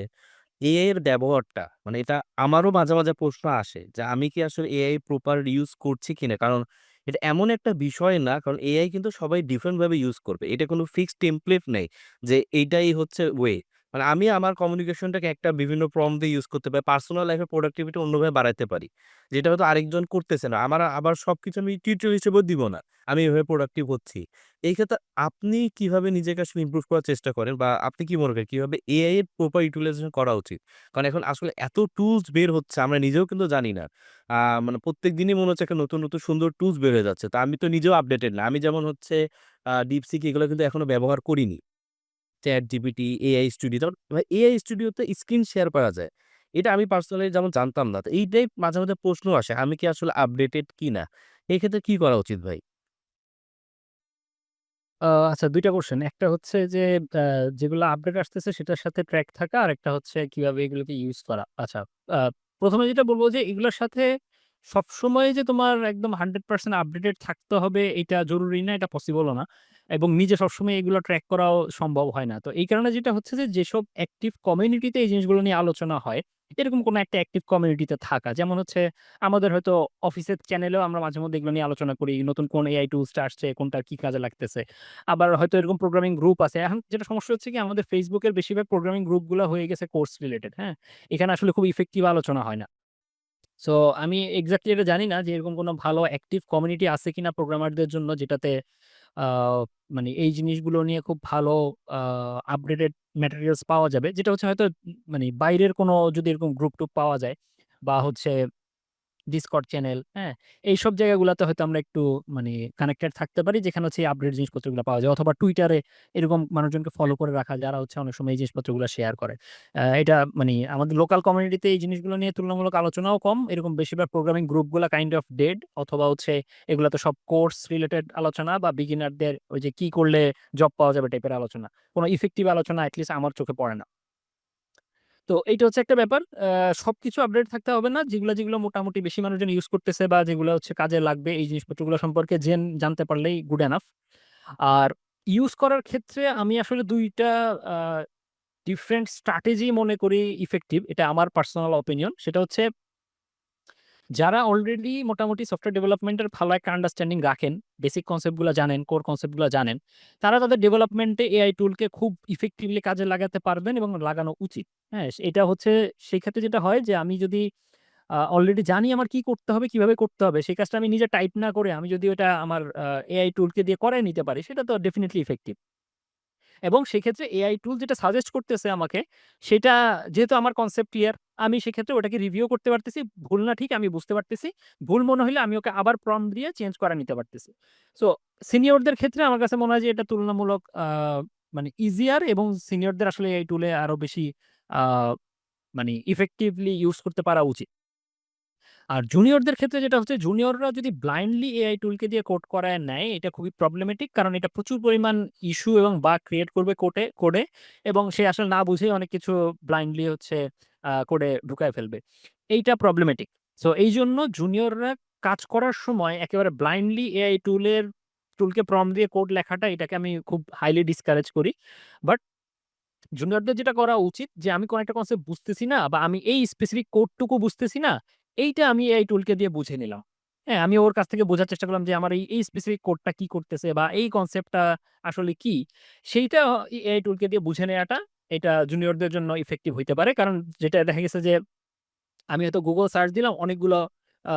এআই এর ব্যবহারটা মানে এটা আমারও মাঝে, মাঝে প্রশ্ন আসে যে আমি কি আসলে এআই প্রপার ইউজ করছি কিনা? কারণ এটা এমন একটা বিষয় না, কারণ এআই কিন্তু সবাই ডিফারেন্ট ভাবে ইউজ করবে। এটা কোনো ফিক্সড টেমপ্লেট নেই যে এইটাই হচ্ছে ওয়ে। মানে আমি আমার কমিউনিকেশনটাকে একটা বিভিন্ন প্রম্পট দিয়ে ইউজ করতে পারি। পার্সোনাল লাইফে প্রোডাক্টিভিটি অন্যভাবে বাড়াইতে পারি। যেটা হয়তো আরেকজন করতেছে না। আমার আবার সবকিছু আমি টিউটোরিয়াল হিসেবেও দিব না। আমি এভাবে প্রোডাক্টিভ হচ্ছি। এই ক্ষেত্রে আপনি কিভাবে নিজেকে আসলে ইমপ্রুভ করার চেষ্টা করেন, বা আপনি কি মনে করেন কিভাবে এআই এর প্রপার ইউটিলাইজেশন করা উচিত? কারণ এখন আসলে এত টুলস বের হচ্ছে আমরা নিজেও কিন্তু জানি না। আ মানে প্রত্যেক দিনই মনে হচ্ছে একটা নতুন, নতুন সুন্দর টুলস বের হয়ে যাচ্ছে। তো আমি তো নিজেও আপডেটেড না। আমি যেমন হচ্ছে DeepSeek এগুলো কিন্তু এখনো ব্যবহার করিনি। ChatGPT, AI Studio, যেমন AI Studio তে স্ক্রিন শেয়ার করা যায়। এটা আমি পার্সোনালি যেমন জানতাম না। তো এইটাই মাঝে, মাঝে প্রশ্ন আসে আমি কি আসলে আপডেটেড কিনা? এই ক্ষেত্রে কি করা উচিত ভাই? আ আচ্ছা ২ টা কোয়েশ্চেন। একটা হচ্ছে যে আ যেগুলো আপডেট আসতেছে সেটার সাথে ট্র্যাক থাকা, আরেকটা হচ্ছে কিভাবে এগুলোকে ইউজ করা। আচ্ছা, আ ১ম এ যেটা বলব যে এগুলোর সাথে সবসময় যে তোমার একদম 100% আপডেটেড থাকতে হবে এটা জরুরি না, এটা পসিবলও না। এবং নিজে সবসময় এগুলো ট্র্যাক করাও সম্ভব হয় না। তো এই কারণে যেটা হচ্ছে যে যেসব অ্যাক্টিভ কমিউনিটিতে এই জিনিসগুলো নিয়ে আলোচনা হয়, এরকম কোনো একটা অ্যাক্টিভ কমিউনিটিতে থাকা। যেমন হচ্ছে আমাদের হয়তো অফিসের চ্যানেলেও আমরা মাঝেমধ্যে এগুলো নিয়ে আলোচনা করি। নতুন কোন এআই টুলসটা আসছে, কোনটা কি কাজে লাগতেছে। আবার হয়তো এরকম প্রোগ্রামিং গ্রুপ আছে। এখন যেটা সমস্যা হচ্ছে কি আমাদের Facebook এর বেশিরভাগ প্রোগ্রামিং গ্রুপগুলা হয়ে গেছে কোর্স রিলেটেড, হ্যাঁ? এখানে আসলে খুব ইফেক্টিভ আলোচনা হয় না। সো আমি এক্সাক্টলি এটা জানি না যে এরকম কোনো ভালো অ্যাক্টিভ কমিউনিটি আছে কিনা প্রোগ্রামারদের জন্য যেটাতে আ মানে এই জিনিসগুলো নিয়ে খুব ভালো আ আপডেটেড ম্যাটেরিয়ালস পাওয়া যাবে। যেটা হচ্ছে হয়তো মানে বাইরের কোনো যদি এরকম গ্রুপ-টুপ পাওয়া যায় বা হচ্ছে Discord চ্যানেল, হ্যাঁ? এইসব জায়গাগুলাতে হয়তো আমরা একটু মানে কানেক্টেড থাকতে পারি যেখানে হচ্ছে এই আপডেট জিনিসপত্রগুলা পাওয়া যায়। অথবা Twitter এ এরকম মানুষজনকে ফলো করে রাখা যারা হচ্ছে অনেক সময় এই জিনিসপত্রগুলা শেয়ার করে। এটা মানে আমাদের লোকাল কমিউনিটিতে এই জিনিসগুলো নিয়ে তুলনামূলক আলোচনাও কম। এরকম বেশিরভাগ প্রোগ্রামিং গ্রুপগুলা কাইন্ড অফ ডেড অথবা হচ্ছে এগুলাতে সব কোর্স রিলেটেড আলোচনা বা বিগিনারদের ওই যে কি করলে জব পাওয়া যাবে টাইপের আলোচনা। কোন ইফেক্টিভ আলোচনা এট লিস্ট আমার চোখে পড়ে না। তো এইটা হচ্ছে একটা ব্যাপার। সবকিছু আপডেট থাকতে হবে না। যেগুলো মোটামুটি বেশি মানুষজন ইউজ করতেছে বা যেগুলো হচ্ছে কাজে লাগবে এই জিনিসপত্রগুলো সম্পর্কে জানতে পারলেই গুড এনাফ। আর ইউজ করার ক্ষেত্রে আমি আসলে ২ টা আ ডিফারেন্ট স্ট্র্যাটেজি মনে করি ইফেক্টিভ। এটা আমার পার্সোনাল ওপিনিয়ন। সেটা হচ্ছে যারা অলরেডি মোটামুটি সফটওয়্যার ডেভেলপমেন্টের ভালো একটা আন্ডারস্ট্যান্ডিং রাখেন, বেসিক কনসেপ্ট গুলা জানেন, কোর কনসেপ্ট গুলা জানেন, তারা তাদের ডেভেলপমেন্টে এআই টুলকে খুব ইফেক্টিভলি কাজে লাগাতে পারবেন এবং লাগানো উচিত। হ্যাঁ? এটা হচ্ছে সেই ক্ষেত্রে যেটা হয় যে আমি যদি অলরেডি জানি আমার কি করতে হবে, কিভাবে করতে হবে, সেই কাজটা আমি নিজে টাইপ না করে আমি যদি ওটা আমার এআই টুলকে দিয়ে করায় নিতে পারি, সেটা তো ডেফিনিটলি ইফেক্টিভ। এবং সেক্ষেত্রে এআই টুল যেটা সাজেস্ট করতেছে আমাকে, সেটা যেহেতু আমার কনসেপ্ট ক্লিয়ার, আমি সেক্ষেত্রে ওটাকে রিভিউ করতে পারতেছি। ভুল না ঠিক আমি বুঝতে পারতেছি। ভুল মনে হইলে আমি ওকে আবার প্রম্পট দিয়ে চেঞ্জ করা নিতে পারতেছি। সো সিনিয়রদের ক্ষেত্রে আমার কাছে মনে হয় যে এটা তুলনামূলক মানে ইজিয়ার এবং সিনিয়রদের আসলে এই টুলে আরো বেশি আ মানে ইফেক্টিভলি ইউজ করতে পারা উচিত। আর জুনিয়রদের ক্ষেত্রে যেটা হচ্ছে জুনিয়ররা যদি ব্লাইন্ডলি এআই টুলকে দিয়ে কোড করায় নেয়, এটা খুবই প্রবলেমেটিক। কারণ এটা প্রচুর পরিমাণ ইস্যু এবং বাগ ক্রিয়েট করবে কোডে এবং সে আসলে না বুঝেই অনেক কিছু ব্লাইন্ডলি হচ্ছে কোডে ঢুকায় ফেলবে। এইটা প্রবলেমেটিক। সো এইজন্য জুনিয়ররা কাজ করার সময় একেবারে ব্লাইন্ডলি এআই টুলকে প্রম্পট দিয়ে কোড লেখাটা এটাকে আমি খুব হাইলি ডিসকারেজ করি। বাট জুনিয়রদের যেটা করা উচিত যে আমি কোন একটা কনসেপ্ট বুঝতেছি না বা আমি এই স্পেসিফিক কোডটুকু বুঝতেছি না, এইটা আমি এই টুলকে দিয়ে বুঝে নিলাম। হ্যাঁ, আমি ওর কাছ থেকে বোঝার চেষ্টা করলাম যে আমার এই স্পেসিফিক কোডটা কি করতেছে বা এই কনসেপ্টটা আসলে কি? সেইটা এআই টুলকে দিয়ে বুঝে নেয়াটা এটা জুনিয়রদের জন্য ইফেক্টিভ হইতে পারে। কারণ যেটা দেখা গেছে যে আমি হয়তো Google সার্চ দিলাম অনেকগুলো আ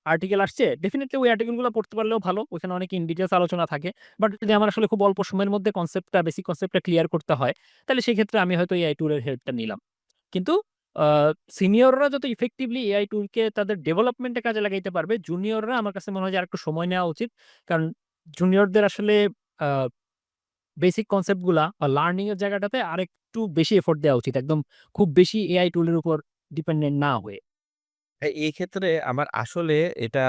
আর্টিকেল আসছে। ডেফিনিটলি ওই আর্টিকেল গুলো পড়তে পারলেও ভালো। ওইখানে অনেক ইন ডিটেইলস আলোচনা থাকে। বাট যদি আমার আসলে খুব অল্প সময়ের মধ্যে বেসিক কনসেপ্টটা ক্লিয়ার করতে হয়, তাহলে সেক্ষেত্রে আমি হয়তো এআই টুলের হেল্পটা নিলাম। কিন্তু আ সিনিয়ররা যত ইফেক্টিভলি এআই টুলকে তাদের ডেভেলপমেন্ট এ কাজে লাগাইতে পারবে, জুনিয়ররা আমার কাছে মনে হয় যে আরেকটু সময় নেওয়া উচিত। কারণ জুনিয়রদের আসলে আ বেসিক কনসেপ্ট গুলা বা লার্নিং এর জায়গাটাতে আরেকটু বেশি এফোর্ট দেওয়া উচিত। একদম খুব বেশি এআই টুলের উপর ডিপেন্ডেন্ট না হয়ে। এই ক্ষেত্রে আমার আসলে এটা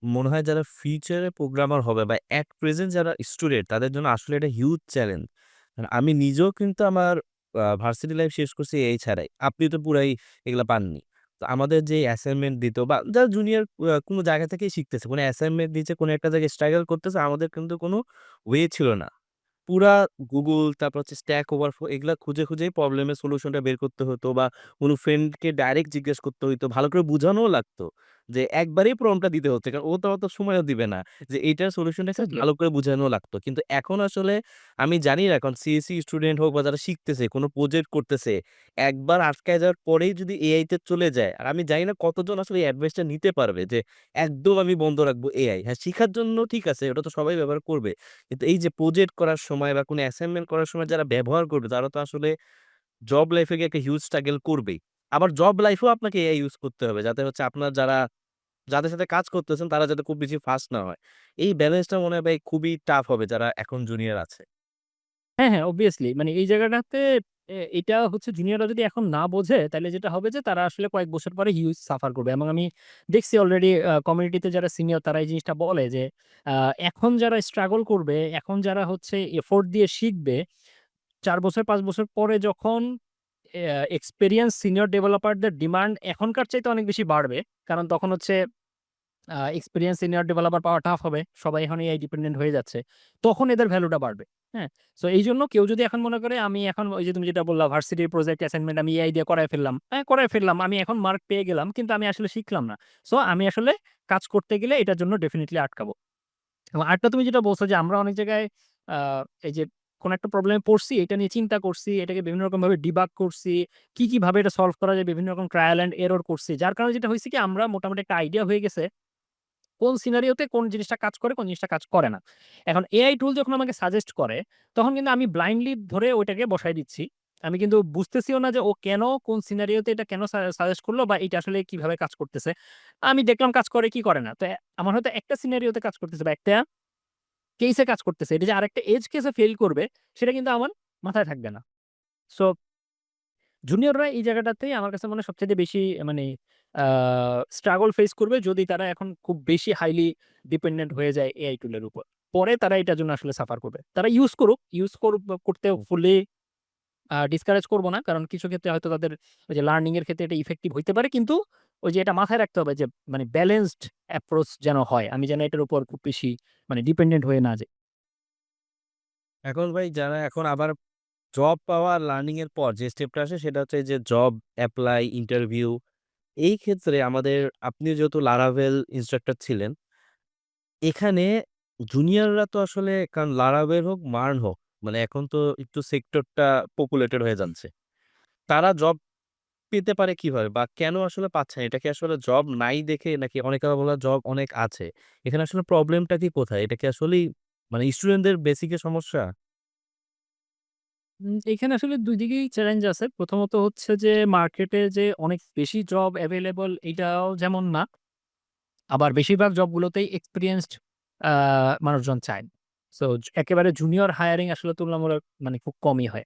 মনে হয় যারা ফিউচারে প্রোগ্রামার হবে বা এট প্রেজেন্ট যারা স্টুডেন্ট তাদের জন্য আসলে এটা হিউজ চ্যালেঞ্জ। কারণ আমি নিজেও কিন্তু আমার ভার্সিটি লাইফ শেষ করছি এই ছাড়াই। আপনি তো পুরাই এগুলা পাননি। তো আমাদের যে অ্যাসাইনমেন্ট দিত বা যারা জুনিয়র কোনো জায়গা থেকেই শিখতেছে, কোনো অ্যাসাইনমেন্ট দিচ্ছে, কোনো একটা জায়গায় স্ট্রাগল করতেছে, আমাদের কিন্তু কোনো ওয়ে ছিল না। পুরা গুগল তারপর হচ্ছে স্ট্যাক ওভারফ্লো এগুলা খুঁজে খুঁজেই প্রবলেমের সলিউশনটা বের করতে হতো বা কোনো ফ্রেন্ডকে ডাইরেক্ট জিজ্ঞেস করতে হইতো, ভালো করে বুঝানোও লাগতো যে একবারেই প্রম্পটটা দিতে হচ্ছে, কারণ ও তো অত সময়ও দিবে না, যে এইটার সলিউশনটা এক্স্যাক্টলি। ভালো করে বুঝানো লাগতো। কিন্তু এখন আসলে আমি জানি না, এখন সিএসসি স্টুডেন্ট হোক বা যারা শিখতেছে কোনো প্রজেক্ট করতেছে, একবার আটকায় যাওয়ার পরেই যদি এআই তে চলে যায়, আর আমি জানি না কতজন আসলে এই অ্যাডভাইসটা নিতে পারবে যে একদম আমি বন্ধ রাখবো এআই। হ্যাঁ, শিখার জন্য ঠিক আছে, ওটা তো সবাই ব্যবহার করবে। কিন্তু এই যে প্রজেক্ট করার সময় বা কোনো অ্যাসাইনমেন্ট করার সময় যারা ব্যবহার করবে, তারা তো আসলে জব লাইফে গিয়ে একটা হিউজ স্ট্রাগল করবেই। আবার জব লাইফেও আপনাকে এআই ইউজ করতে হবে, যাতে হচ্ছে আপনার যাদের সাথে কাজ করতেছেন তারা যাতে খুব বেশি ফাস্ট না হয়। এই ব্যালেন্সটা মনে হয় ভাই খুবই টাফ হবে যারা এখন জুনিয়র আছে। হ্যাঁ, হ্যাঁ, obviously মানে এই জায়গাটাতে এটা হচ্ছে জুনিয়ররা যদি এখন না বোঝে তাইলে যেটা হবে যে তারা আসলে কয়েক বছর পরে হিউজ সাফার করবে এবং আমি দেখছি অলরেডি কমিউনিটিতে যারা সিনিয়র তারা এই জিনিসটা বলে যে আ এখন যারা স্ট্রাগল করবে, এখন যারা হচ্ছে এফোর্ট দিয়ে শিখবে ৪ বছর ৫ বছর পরে যখন এক্সপেরিয়েন্স সিনিয়র ডেভেলপারদের ডিমান্ড এখনকার চাইতে অনেক বেশি বাড়বে। কারণ তখন হচ্ছে এক্সপেরিয়েন্স সিনিয়র ডেভেলপার পাওয়া টাফ হবে। সবাই এখন এআই ডিপেন্ডেন্ট হয়ে যাচ্ছে। তখন এদের ভ্যালুটা বাড়বে। হ্যাঁ? সো এইজন্য কেউ যদি এখন মনে করে আমি এখন ওই যে তুমি যেটা বললা ভার্সিটির প্রজেক্ট অ্যাসাইনমেন্ট আমি এআই দিয়ে করায় ফেললাম। হ্যাঁ, করায় ফেললাম। আমি এখন মার্ক পেয়ে গেলাম। কিন্তু আমি আসলে শিখলাম না। সো আমি আসলে কাজ করতে গেলে এটার জন্য ডেফিনিটলি আটকাবো। এবং আরেকটা তুমি যেটা বলছো যে আমরা অনেক জায়গায় আ এই যে কোন একটা প্রবলেমে পড়ছি, এটা নিয়ে চিন্তা করছি, এটাকে বিভিন্ন রকমভাবে ডিবাগ করছি। কি ভাবে এটা সলভ করা যায় বিভিন্ন রকম ট্রায়াল অ্যান্ড এরর করছি। যার কারণে যেটা হইছে কি আমরা মোটামুটি একটা আইডিয়া হয়ে গেছে কোন সিনারিওতে কোন জিনিসটা কাজ করে, কোন জিনিসটা কাজ করে না। এখন এআই টুল যখন আমাকে সাজেস্ট করে, তখন কিন্তু আমি ব্লাইন্ডলি ধরে ওইটাকে বসায় দিচ্ছি। আমি কিন্তু বুঝতেছিও না যে ও কেন কোন সিনারিওতে এটা কেন সাজেস্ট করলো বা এটা আসলে কিভাবে কাজ করতেছে। আমি দেখলাম কাজ করে কি করে না। তো আমার হয়তো একটা সিনারিওতে কাজ করতেছে বা একটা কেসে কাজ করতেছে। এটা যে আরেকটা এজ কেসে ফেইল করবে, সেটা কিন্তু আমার মাথায় থাকবে না। সো জুনিয়ররা এই জায়গাটাতেই আমার কাছে মনে হয় সবচাইতে বেশি মানে আ স্ট্রাগল ফেস করবে যদি তারা এখন খুব বেশি হাইলি ডিপেন্ডেন্ট হয়ে যায় এআই টুলের উপর। পরে তারা এটার জন্য আসলে সাফার করবে। তারা ইউজ করুক, করতে ফুললি ডিসকারেজ করব না। কারণ কিছু ক্ষেত্রে হয়তো তাদের ওই যে লার্নিং এর ক্ষেত্রে এটা ইফেক্টিভ হইতে পারে। কিন্তু ওই যে এটা মাথায় রাখতে হবে যে মানে ব্যালেন্সড অ্যাপ্রোচ যেন হয়। আমি যেন এটার উপর খুব বেশি মানে ডিপেন্ডেন্ট হয়ে না যাই। এখন ভাই যারা এখন আবার জব পাওয়া লার্নিং এর পর যে স্টেপটা আসে সেটা হচ্ছে যে জব এপ্লাই, ইন্টারভিউ। এই ক্ষেত্রে আমাদের, আপনি যেহেতু Laravel ইন্সট্রাক্টর ছিলেন, এখানে জুনিয়ররা তো আসলে, কারণ Laravel হোক, মার্ন হোক, মানে এখন তো একটু সেক্টরটা পপুলেটেড হয়ে যাচ্ছে। তারা জব পেতে পারে কিভাবে বা কেন আসলে পাচ্ছে না? এটা কি আসলে জব নাই দেখে, নাকি অনেকে আবার বলে জব অনেক আছে? এখানে আসলে প্রবলেমটা কি কোথায়? এটা কি আসলেই মানে স্টুডেন্টদের বেসিক এ সমস্যা? এখানে আসলে ২ দিকেই চ্যালেঞ্জ আছে। প্রথমত হচ্ছে যে মার্কেটে যে অনেক বেশি জব এভেইলেবল এইটাও যেমন না। আবার বেশিরভাগ জবগুলোতেই এক্সপেরিয়েন্সড আ মানুষজন চায়। সো একেবারে জুনিয়র হায়ারিং আসলে তুলনামূলক মানে খুব কমই হয়।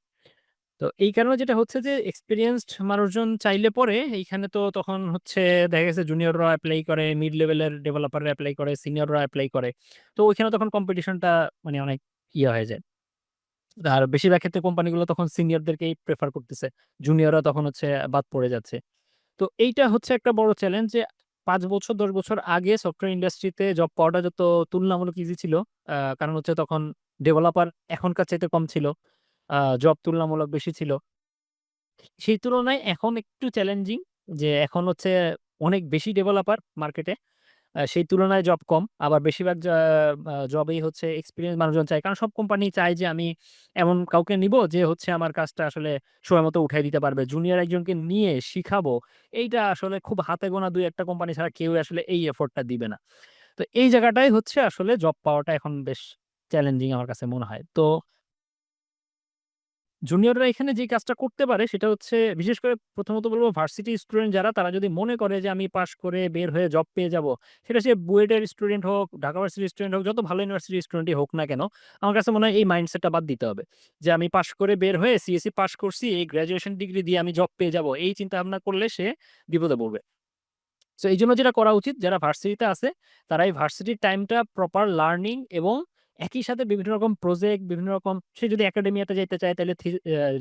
তো এই কারণে যেটা হচ্ছে যে এক্সপেরিয়েন্সড মানুষজন চাইলে পরে এইখানে তো তখন হচ্ছে দেখা গেছে জুনিয়ররা এপ্লাই করে, মিড লেভেলের ডেভেলপাররা এপ্লাই করে, সিনিয়ররা এপ্লাই করে। তো ওইখানে তখন কম্পিটিশনটা মানে অনেক ইয়ে হয়ে যায়। আর বেশিরভাগ ক্ষেত্রে কোম্পানিগুলো তখন সিনিয়রদেরকেই প্রেফার করতেছে। জুনিয়ররা তখন হচ্ছে বাদ পড়ে যাচ্ছে। তো এইটা হচ্ছে একটা বড় চ্যালেঞ্জ যে ৫ বছর ১০ বছর আগে সফটওয়্যার ইন্ডাস্ট্রিতে জব পাওয়াটা যত তুলনামূলক ইজি ছিল। কারণ হচ্ছে তখন ডেভেলপার এখনকার চাইতে কম ছিল। জব তুলনামূলক বেশি ছিল। সেই তুলনায় এখন একটু চ্যালেঞ্জিং যে এখন হচ্ছে অনেক বেশি ডেভেলপার মার্কেটে। সেই তুলনায় জব কম। আবার বেশিরভাগ জবেই হচ্ছে এক্সপেরিয়েন্স মানুষজন চায়। কারণ সব কোম্পানি চায় যে আমি এমন কাউকে নিবো যে হচ্ছে আমার কাজটা আসলে সময় মতো উঠায় দিতে পারবে। জুনিয়র একজনকে নিয়ে শিখাবো, এইটা আসলে খুব হাতে গোনা ২-১ টা কোম্পানি ছাড়া কেউ আসলে এই এফোর্টটা দিবে না। তো এই জায়গাটাই হচ্ছে আসলে জব পাওয়াটা এখন বেশ চ্যালেঞ্জিং আমার কাছে মনে হয়। তো জুনিয়ররা এখানে যে কাজটা করতে পারে সেটা হচ্ছে বিশেষ করে প্রথমত বলব ভার্সিটি স্টুডেন্ট যারা তারা যদি মনে করে যে আমি পাস করে বের হয়ে জব পেয়ে যাব। সেটা সে বুয়েটের স্টুডেন্ট হোক, ঢাকা ভার্সিটির স্টুডেন্ট হোক, যত ভালো ইউনিভার্সিটির স্টুডেন্টই হোক না কেন, আমার কাছে মনে হয় এই মাইন্ডসেটটা বাদ দিতে হবে। যে আমি পাস করে বের হয়ে সিএসসি পাস করছি, এই গ্র্যাজুয়েশন ডিগ্রি দিয়ে আমি জব পেয়ে যাব। এই চিন্তা ভাবনা করলে সে বিপদে পড়বে। সো এইজন্য যেটা করা উচিত যারা ভার্সিটিতে আছে, তারা এই ভার্সিটির টাইমটা প্রপার লার্নিং এবং একই সাথে বিভিন্ন রকম প্রজেক্ট, বিভিন্ন রকম সে যদি একাডেমিয়াতে যাইতে চায় তাইলে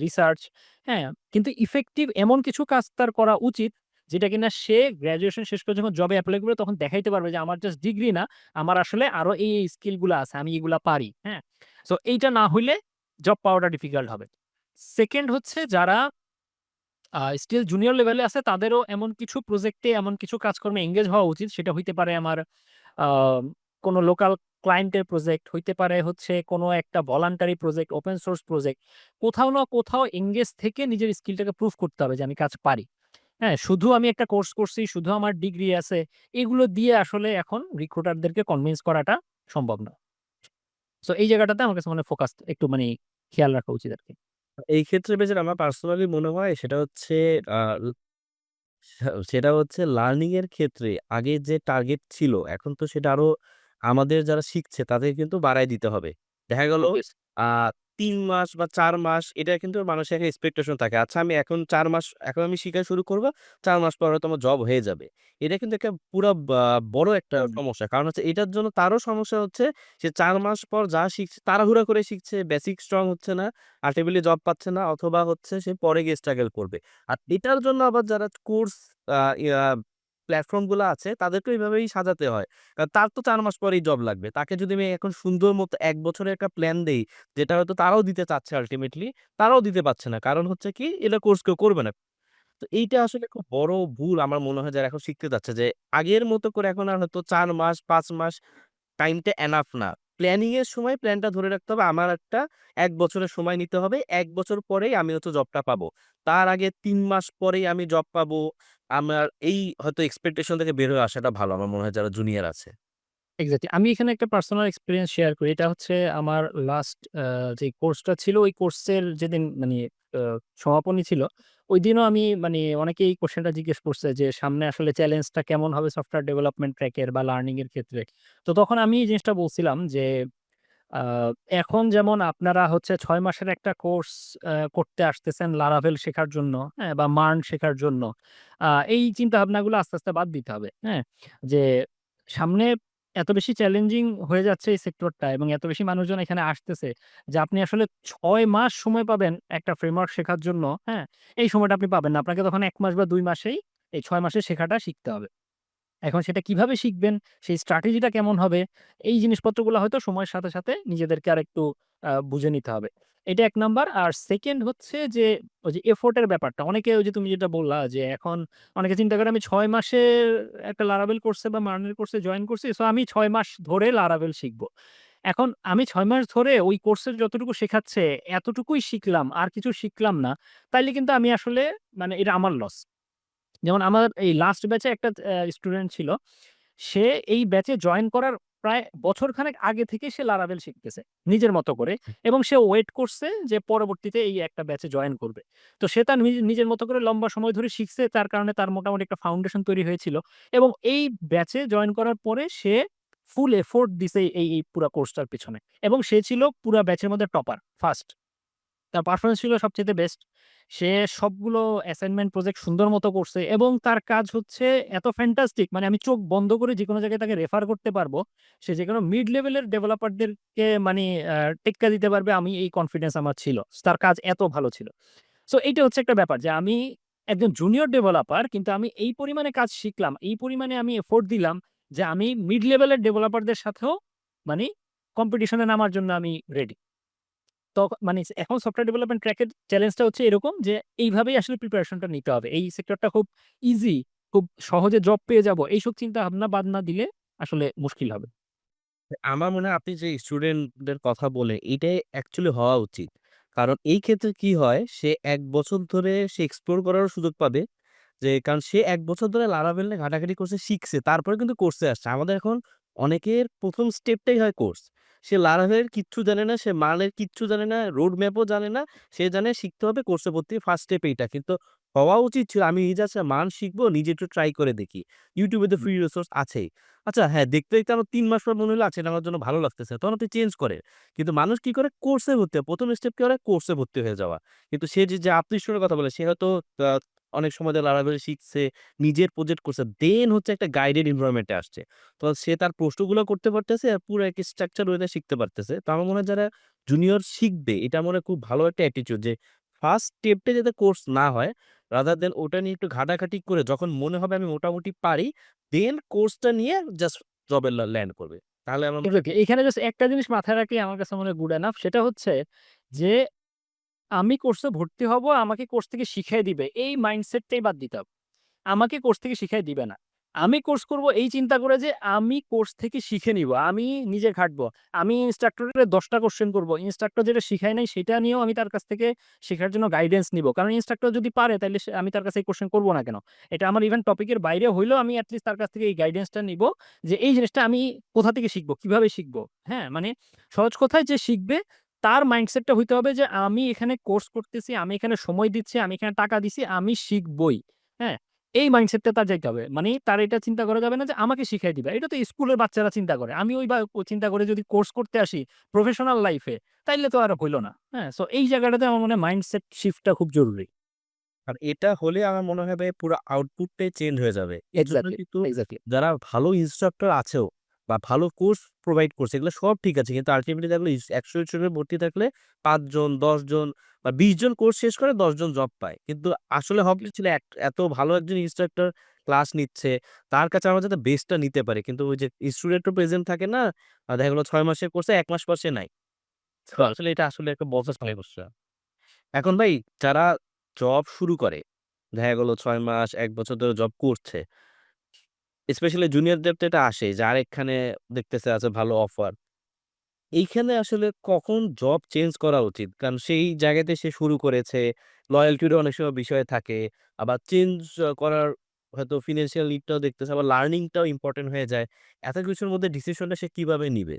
রিসার্চ, হ্যাঁ? কিন্তু ইফেক্টিভ এমন কিছু কাজ তার করা উচিত, যেটা কিনা সে গ্র্যাজুয়েশন শেষ করে যখন জবে এপ্লাই করবে তখন দেখাইতে পারবে যে আমার জাস্ট ডিগ্রি না, আমার আসলে আরো এই স্কিল গুলা আছে। আমি এগুলা পারি, হ্যাঁ? সো এইটা না হইলে জব পাওয়াটা ডিফিকাল্ট হবে। সেকেন্ড হচ্ছে যারা স্টিল জুনিয়র লেভেলে আছে তাদেরও এমন কিছু প্রজেক্টে এমন কিছু কাজকর্মে এঙ্গেজ হওয়া উচিত। সেটা হইতে পারে আমার আ কোনো লোকাল ক্লায়েন্টের প্রজেক্ট, হইতে পারে হচ্ছে কোনো একটা voluntary project, open source project. কোথাও না কোথাও এঙ্গেজ থেকে নিজের স্কিলটাকে প্রুভ করতে হবে যে আমি কাজ পারি। হ্যাঁ? শুধু আমি একটা কোর্স করছি, শুধু আমার ডিগ্রি আছে, এগুলো দিয়ে আসলে এখন রিক্রুটারদেরকে কনভিন্স করাটা সম্ভব না। সো এই জায়গাটাতে আমার কাছে মনে হয় ফোকাস একটু মানে খেয়াল রাখা উচিত আরকি। এই ক্ষেত্রে বেশ আমার পার্সোনালি মনে হয় সেটা হচ্ছে আ সেটা হচ্ছে লার্নিং এর ক্ষেত্রে আগে যে টার্গেট ছিল, এখন তো সেটা আরো আমাদের যারা শিখছে তাদের কিন্তু বাড়ায় দিতে হবে। দেখা গেল অবভিয়াস আ ৩ মাস বা ৪ মাস এটা কিন্তু মানুষের একটা এক্সপেকটেশন থাকে। আচ্ছা আমি এখন ৪ মাস এখন আমি শিখা শুরু করব। ৪ মাস পর হয়তো আমার জব হয়ে যাবে। এটা কিন্তু একটা পুরা বড় একটা সমস্যা। কারণ হচ্ছে এটার জন্য তারও সমস্যা হচ্ছে সে ৪ মাস পর যা শিখছে তাড়াহুড়া করে শিখছে, বেসিক স্ট্রং হচ্ছে না, আল্টিমেটলি জব পাচ্ছে না অথবা হচ্ছে সে পরে গিয়ে স্ট্রাগল করবে। আর এটার জন্য আবার যারা কোর্স আ ইয়া প্ল্যাটফর্ম গুলা আছে তাদেরকেও এভাবেই সাজাতে হয়। কারণ তার তো ৪ মাস পরেই জব লাগবে। তাকে যদি আমি এখন সুন্দর মতো ১ বছরের একটা প্ল্যান দেই, যেটা হয়তো তারাও দিতে চাচ্ছে আল্টিমেটলি, তারাও দিতে পারছে না। কারণ হচ্ছে কি এটা কোর্স কেউ করবে না। তো এইটা আসলে খুব বড় ভুল আমার মনে হয় যারা এখন শিখতে যাচ্ছে যে আগের মতো করে এখন আর হয়তো ৪ মাস ৫ মাস টাইমটা এনাফ না। প্ল্যানিং এর সময় প্ল্যানটা ধরে রাখতে হবে। আমার একটা ১ বছরের সময় নিতে হবে। ১ বছর পরেই আমি হচ্ছে জবটা পাবো। তার আগে ৩ মাস পরেই আমি জব পাবো। আমার এই হয়তো এক্সপেকটেশন থেকে বের হয়ে আসাটা ভালো। আমার মনে হয় যারা জুনিয়র আছে। এক্সাক্টলি। আমি এখানে একটা পার্সোনাল এক্সপেরিয়েন্স শেয়ার করি। এটা হচ্ছে আমার লাস্ট যে কোর্সটা ছিল, ওই কোর্সের যেদিন মানে আ সমাপনী ছিল, ঐদিনও আমি মানে অনেকেই এই কোয়েশ্চেনটা জিজ্ঞেস করছে যে, সামনে আসলে চ্যালেঞ্জটা কেমন হবে সফটওয়্যার ডেভেলপমেন্ট ট্র্যাকের বা লার্নিং এর ক্ষেত্রে। তো তখন আমি এই জিনিসটা বলছিলাম যে, আ এখন যেমন আপনারা হচ্ছে ৬ মাসের একটা কোর্স করতে আসতেছেন Laravel শেখার জন্য, হ্যাঁ? বা Marn শেখার জন্য। এই চিন্তাভাবনাগুলো আস্তে, আস্তে বাদ দিতে হবে, হ্যাঁ? যে সামনে এত বেশি চ্যালেঞ্জিং হয়ে যাচ্ছে এই সেক্টরটা এবং এত বেশি মানুষজন এখানে আসতেছে যে আপনি আসলে ৬ মাস সময় পাবেন একটা ফ্রেমওয়ার্ক শেখার জন্য, হ্যাঁ? এই সময়টা আপনি পাবেন না। আপনাকে তখন ১ মাস বা ২ মাসেই এই ৬ মাসের শেখাটা শিখতে হবে। এখন সেটা কিভাবে শিখবেন, সেই স্ট্র্যাটেজিটা কেমন হবে, এই জিনিসপত্রগুলো হয়তো সময়ের সাথে, সাথে নিজেদেরকে আরেকটু বুঝে নিতে হবে। এটা ১ নাম্বার। আর 2nd হচ্ছে যে, ওই যে এফোর্ট এর ব্যাপারটা। অনেকে ওই যে তুমি যেটা বললা যে, এখন অনেকে চিন্তা করে আমি ৬ মাসের একটা Laravel কোর্সে বা Marn এর কোর্সে জয়েন করছি। সো আমি ৬ মাস ধরে Laravel শিখব। এখন আমি ৬ মাস ধরে ওই কোর্সের যতটুকু শেখাচ্ছে, এতটুকুই শিখলাম, আর কিছু শিখলাম না। তাইলে কিন্তু আমি আসলে মানে এটা আমার লস। যেমন আমার এই লাস্ট ব্যাচে একটা স্টুডেন্ট ছিল। সে এই ব্যাচে জয়েন করার প্রায় বছরখানেক আগে থেকে সে Laravel শিখতেছে নিজের মতো করে এবং সে ওয়েট করছে যে পরবর্তীতে এই একটা ব্যাচে জয়েন করবে। তো সে তার নিজের মতো করে লম্বা সময় ধরে শিখছে। তার কারণে তার মোটামুটি একটা ফাউন্ডেশন তৈরি হয়েছিল এবং এই ব্যাচে জয়েন করার পরে সে ফুল এফোর্ট দিছে এই পুরা কোর্সটার পেছনে এবং সে ছিল পুরা ব্যাচের মধ্যে টপার, ফার্স্ট। তার পারফরম্যান্স ছিল সবচাইতে বেস্ট। সে সবগুলো অ্যাসাইনমেন্ট প্রজেক্ট সুন্দর মতো করছে এবং তার কাজ হচ্ছে এত ফ্যান্টাস্টিক, মানে আমি চোখ বন্ধ করে যেকোনো জায়গায় তাকে রেফার করতে পারবো। সে যেকোনো মিড লেভেলের ডেভেলপারদেরকে মানে টেক্কা দিতে পারবে, আমি এই কনফিডেন্স আমার ছিল। তার কাজ এত ভালো ছিল। সো এইটা হচ্ছে একটা ব্যাপার যে আমি একজন জুনিয়র ডেভেলপার, কিন্তু আমি এই পরিমাণে কাজ শিখলাম, এই পরিমাণে আমি এফোর্ট দিলাম যে আমি মিড লেভেলের ডেভেলপারদের সাথেও মানি কম্পিটিশন এ নামার জন্য আমি রেডি। মানে এখন সফটওয়্যার ডেভেলপমেন্ট ট্র্যাকের চ্যালেঞ্জটা হচ্ছে এরকম যে এইভাবেই আসলে প্রিপারেশনটা নিতে হবে। এই সেক্টরটা খুব ইজি, খুব সহজে জব পেয়ে যাবো। এইসব চিন্তা ভাবনা বাদ না দিলে আসলে মুশকিল হবে। আমার মনে হয় আপনি যে স্টুডেন্টদের কথা বলে এটাই অ্যাকচুয়ালি হওয়া উচিত। কারণ এই ক্ষেত্রে কি হয় সে ১ বছর ধরে সে এক্সপ্লোর করারও সুযোগ পাবে। যে কারণ সে ১ বছর ধরে Laravel নিয়ে ঘাটাঘাটি করছে, শিখছে। তারপরে কিন্তু কোর্সে আসছে। আমাদের এখন অনেকের ১ম স্টেপটাই হয় কোর্স। সে Laravel এর কিচ্ছু জানে না, সে Marn এর কিচ্ছু জানে না, রোড ম্যাপও জানে না। সে জানে শিখতে হবে কোর্সে ভর্তি ফার্স্ট স্টেপ এইটা। কিন্তু হওয়া উচিত ছিল আমি নিজে আচ্ছা Marn শিখবো, নিজে একটু ট্রাই করে দেখি। YouTube এ তো হুম, ফ্রি রিসোর্স আছেই। আচ্ছা হ্যাঁ, দেখতে, দেখতে আমার ৩ মাস পর মনে হলো আচ্ছা এটা আমার জন্য ভালো লাগতেছে। তখন আপনি চেঞ্জ করেন। কিন্তু মানুষ কি করে কোর্সে ভর্তি হয়। ১ম স্টেপ কি করে কোর্সে ভর্তি হয়ে যাওয়া। কিন্তু সে যে আপনি স্টুডেন্টের কথা বলে সে হয়তো আ অনেক সময় ধরে Laravel শিখছে, নিজের প্রজেক্ট করছে। দেন হচ্ছে একটা গাইডেড এনভায়রনমেন্ট এ আসছে। তো সে তার প্রশ্নগুলো করতে পারতেছে আর পুরো এক স্ট্রাকচার ওয়েতে শিখতে পারতেছে। তো আমার মনে হয় যারা জুনিয়র শিখবে এটা মনে হয় খুব ভালো একটা অ্যাটিটিউড যে ফার্স্ট স্টেপটা যাতে কোর্স না হয়, রাদার দেন ওটা নিয়ে একটু ঘাটাঘাটি করে যখন মনে হবে আমি মোটামুটি পারি, দেন কোর্সটা নিয়ে জাস্ট জবে ল্যান্ড করবে। তাহলে আমার এক্সাক্টলি। এখানে জাস্ট একটা জিনিস মাথায় রাখলে আমার কাছে মনে হয় গুড এনাফ। সেটা হচ্ছে যে আমি কোর্সে ভর্তি হব, আমাকে কোর্স থেকে শিখিয়ে দিবে। এই মাইন্ডসেটটাই বাদ দিতে হবে। আমাকে কোর্স থেকে শিখাই দিবে না। আমি কোর্স করব এই চিন্তা করে যে আমি কোর্স থেকে শিখে নিবো। আমি নিজে খাটবো। আমি ইন্সট্রাক্টরের ১০ টা কোয়েশ্চেন করব। ইন্সট্রাক্টর যেটা শিখায় নাই সেটা নিয়েও আমি তার কাছ থেকে শেখার জন্য গাইডেন্স নিবো। কারণ ইন্সট্রাক্টর যদি পারে তাইলে আমি তার কাছে এই কোয়েশ্চেন করব না কেন? এটা আমার ইভেন টপিকের বাইরে হইলেও আমি এট লিস্ট তার কাছ থেকে এই গাইডেন্সটা নিবো যে এই জিনিসটা আমি কোথা থেকে শিখবো? কিভাবে শিখবো? হ্যাঁ? মানে সহজ কথায় যে শিখবে তার মাইন্ডসেটটা হইতে হবে যে আমি এখানে কোর্স করতেছি, আমি এখানে সময় দিচ্ছি, আমি এখানে টাকা দিছি, আমি শিখবই। হ্যাঁ? এই মাইন্ডসেটটা তার যাইতে হবে। মানে তার এটা চিন্তা করা যাবে না যে আমাকে শিখাই দিবে। এটা তো স্কুলের বাচ্চারা চিন্তা করে। আমি ওই চিন্তা করে যদি কোর্স করতে আসি প্রফেশনাল লাইফে তাইলে তো আর হইল না। হ্যাঁ? সো এই জায়গাটাতে আমার মনে হয় মাইন্ডসেট শিফটটা খুব জরুরি। আর এটা হলে আমার মনে হবে পুরো আউটপুটটাই চেঞ্জ হয়ে যাবে। এজন্য এক্সাক্টলি, কিন্তু এক্সাক্টলি। যারা ভালো ইন্সট্রাক্টর আছেও বা ভালো কোর্স প্রোভাইড করছে এগুলো সব ঠিক আছে। কিন্তু আল্টিমেটলি দেখলো ১০০ স্টুডেন্ট ভর্তি থাকলে ৫ জন, ১০ জন বা ২০ জন কোর্স শেষ করে ১০ জন জব পায়। কিন্তু আসলে হবে ছিল এত ভালো একজন ইন্সট্রাক্টর ক্লাস নিচ্ছে, তার কাছে আমরা যাতে বেস্টটা নিতে পারি। কিন্তু ওই যে স্টুডেন্টও প্রেজেন্ট থাকে না, দেখা গেল ৬ মাসের কোর্সে ১ মাস পর সে নাই। তো আসলে এটা আসলে একটা বড় সমস্যা। এখন ভাই যারা জব শুরু করে, দেখা গেল ৬ মাস ১ বছর ধরে জব করছে। স্পেশালি জুনিয়রদের তো এটা আসে যে আরেকখানে দেখতেছে আছে ভালো অফার। এইখানে আসলে কখন জব চেঞ্জ করা উচিত? কারণ সেই জায়গাতে সে শুরু করেছে। লয়ালটিরও অনেক সময় বিষয় থাকে। আবার চেঞ্জ করার হয়তো ফিন্যান্সিয়াল নিডটাও দেখতেছে। আবার লার্নিংটাও ইম্পোর্টেন্ট হয়ে যায়। এত কিছুর মধ্যে ডিসিশনটা সে কিভাবে নিবে?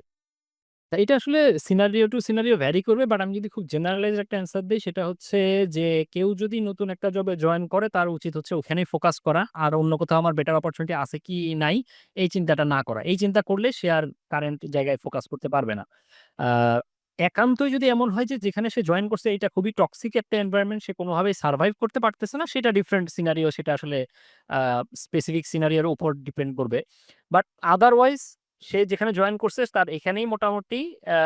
তা এটা আসলে সিনারিও টু সিনারিও ভ্যারি করবে। বাট আমি যদি খুব জেনারেলাইজড একটা অ্যান্সার দেই সেটা হচ্ছে যে কেউ যদি নতুন একটা জবে জয়েন করে তার উচিত হচ্ছে ওখানেই ফোকাস করা। আর অন্য কোথাও আমার বেটার অপরচুনিটি আছে কি নাই এই চিন্তাটা না করা। এই চিন্তা করলে সে আর কারেন্ট জায়গায় ফোকাস করতে পারবে না। আ একান্তই যদি এমন হয় যে যেখানে সে জয়েন করছে এটা খুবই টক্সিক একটা এনভায়রনমেন্ট সে কোনোভাবেই সারভাইভ করতে পারতেছে না সেটা ডিফারেন্ট সিনারিও সেটা আসলে আ স্পেসিফিক সিনারিওর উপর ডিপেন্ড করবে। বাট আদারওয়াইজ সে যেখানে জয়েন করছে তার এখানেই মোটামুটি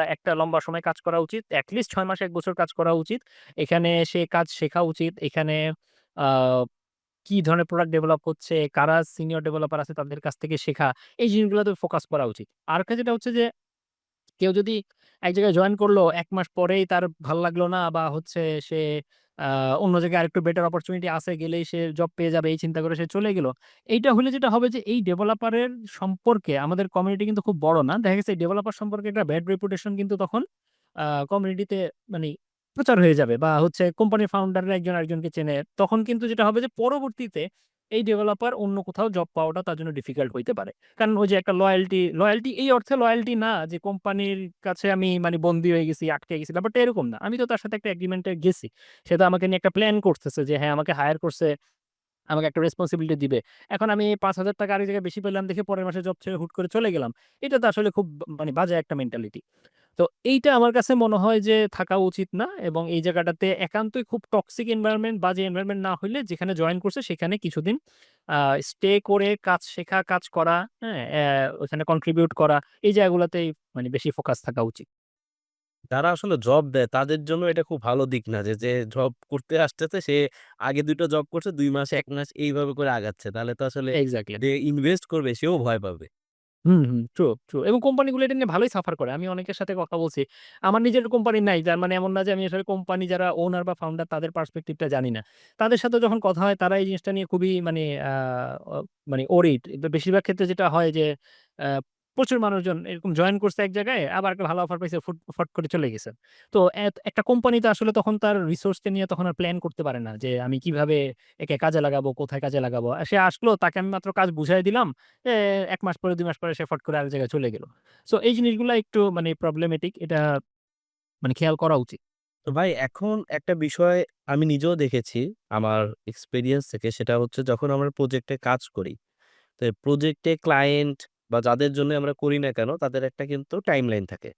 একটা লম্বা সময় কাজ করা উচিত। এটলিস্ট ৬ মাস ১ বছর কাজ করা উচিত। এখানে সে কাজ শেখা উচিত। এখানে আ কি ধরনের প্রোডাক্ট ডেভেলপ হচ্ছে, কারা সিনিয়র ডেভেলপার আছে তাদের কাছ থেকে শেখা, এই জিনিসগুলোতে ফোকাস করা উচিত। আরেকটা যেটা হচ্ছে যে কেউ যদি এক জায়গায় জয়েন করলো, ১ মাস পরেই তার ভাল লাগলো না বা হচ্ছে সে আ অন্য জায়গায় আরেকটু বেটার অপরচুনিটি আছে গেলেই সে জব পেয়ে যাবে এই চিন্তা করে সে চলে গেল। এইটা হলে যেটা হবে যে এই ডেভেলপারের সম্পর্কে আমাদের কমিউনিটি কিন্তু খুব বড় না। দেখা গেছে এই ডেভেলপার সম্পর্কে একটা ব্যাড রেপুটেশন কিন্তু তখন কমিউনিটিতে মানি প্রচার হয়ে যাবে বা হচ্ছে কোম্পানির ফাউন্ডাররা একজন আরেকজনকে চেনে। তখন কিন্তু যেটা হবে যে পরবর্তীতে এই ডেভেলপার অন্য কোথাও জব পাওয়াটা তার জন্য ডিফিকাল্ট হইতে পারে। কারণ ওই যে একটা লয়াল্টি এই অর্থে লয়াল্টি না যে কোম্পানির কাছে আমি মানে বন্দী হয়ে গেছি, আটকে গেছি। ব্যাপারটা এরকম না। আমি তো তার সাথে একটা এগ্রিমেন্ট এ গেছি। সে তো আমাকে নিয়ে একটা প্ল্যান করতেছে যে হ্যাঁ, আমাকে হায়ার করছে, আমাকে একটা রেসপনসিবিলিটি দিবে। এখন আমি ৳৫,০০০ আরেক জায়গায় বেশি পেলাম দেখে পরের মাসে জব ছেড়ে হুট করে চলে গেলাম। এটা তো আসলে খুব মানে বাজে একটা মেন্টালিটি। তো এইটা আমার কাছে মনে হয় যে থাকা উচিত না এবং এই জায়গাটাতে একান্তই খুব টক্সিক এনভায়রনমেন্ট, বাজে এনভায়রনমেন্ট না হইলে যেখানে জয়েন করছে সেখানে কিছুদিন আ স্টে করে কাজ শেখা, কাজ করা, হ্যাঁ? ওখানে কন্ট্রিবিউট করা এই জায়গাগুলাতেই মানে বেশি ফোকাস থাকা উচিত। যারা আসলে জব দেয় তাদের জন্য এটা খুব ভালো দিক না যে জব করতে আসতেছে সে আগে ২ টা জব করছে ২ মাস ১ মাস এইভাবে করে আগাচ্ছে। তাহলে তো আসলে এক্সাক্টলি। যে ইনভেস্ট করবে সেও ভয় পাবে। হুম, হুম। ট্রু, ট্রু এবং কোম্পানিগুলো এটা নিয়ে ভালোই সাফার করে। আমি অনেকের সাথে কথা বলছি। আমার নিজের কোম্পানি নাই। তার মানে এমন না যে আমি আসলে কোম্পানি যারা ওনার বা ফাউন্ডার তাদের পার্সপেক্টিভ টা জানি না। তাদের সাথে যখন কথা হয় তারা এই জিনিসটা নিয়ে খুবই মানে অ মানে ওরিড। বেশিরভাগ ক্ষেত্রে যেটা হয় যে আ প্রচুর মানুষজন এরকম জয়েন করছে এক জায়গায় আবার একটা ভালো অফার পাইছে ফট করে চলে গেছে। তো একটা কোম্পানি তো আসলে তখন তার রিসোর্স কে নিয়ে তখন আর প্ল্যান করতে পারে না যে আমি কিভাবে একে কাজে লাগাবো, কোথায় কাজে লাগাবো। সে আসলো তাকে আমি মাত্র কাজ বুঝায় দিলাম। ১ মাস পরে ২ মাস পরে সে ফট করে আরেক জায়গায় চলে গেল। সো এই জিনিসগুলা একটু মানে প্রবলেমেটিক এটা মানে খেয়াল করা উচিত। তো ভাই এখন একটা বিষয় আমি নিজেও দেখেছি আমার এক্সপেরিয়েন্স থেকে সেটা হচ্ছে যখন আমরা প্রজেক্টে কাজ করি। তো প্রজেক্টে ক্লায়েন্ট বা যাদের জন্য আমরা করি না কেন তাদের একটা কিন্তু টাইমলাইন থাকে।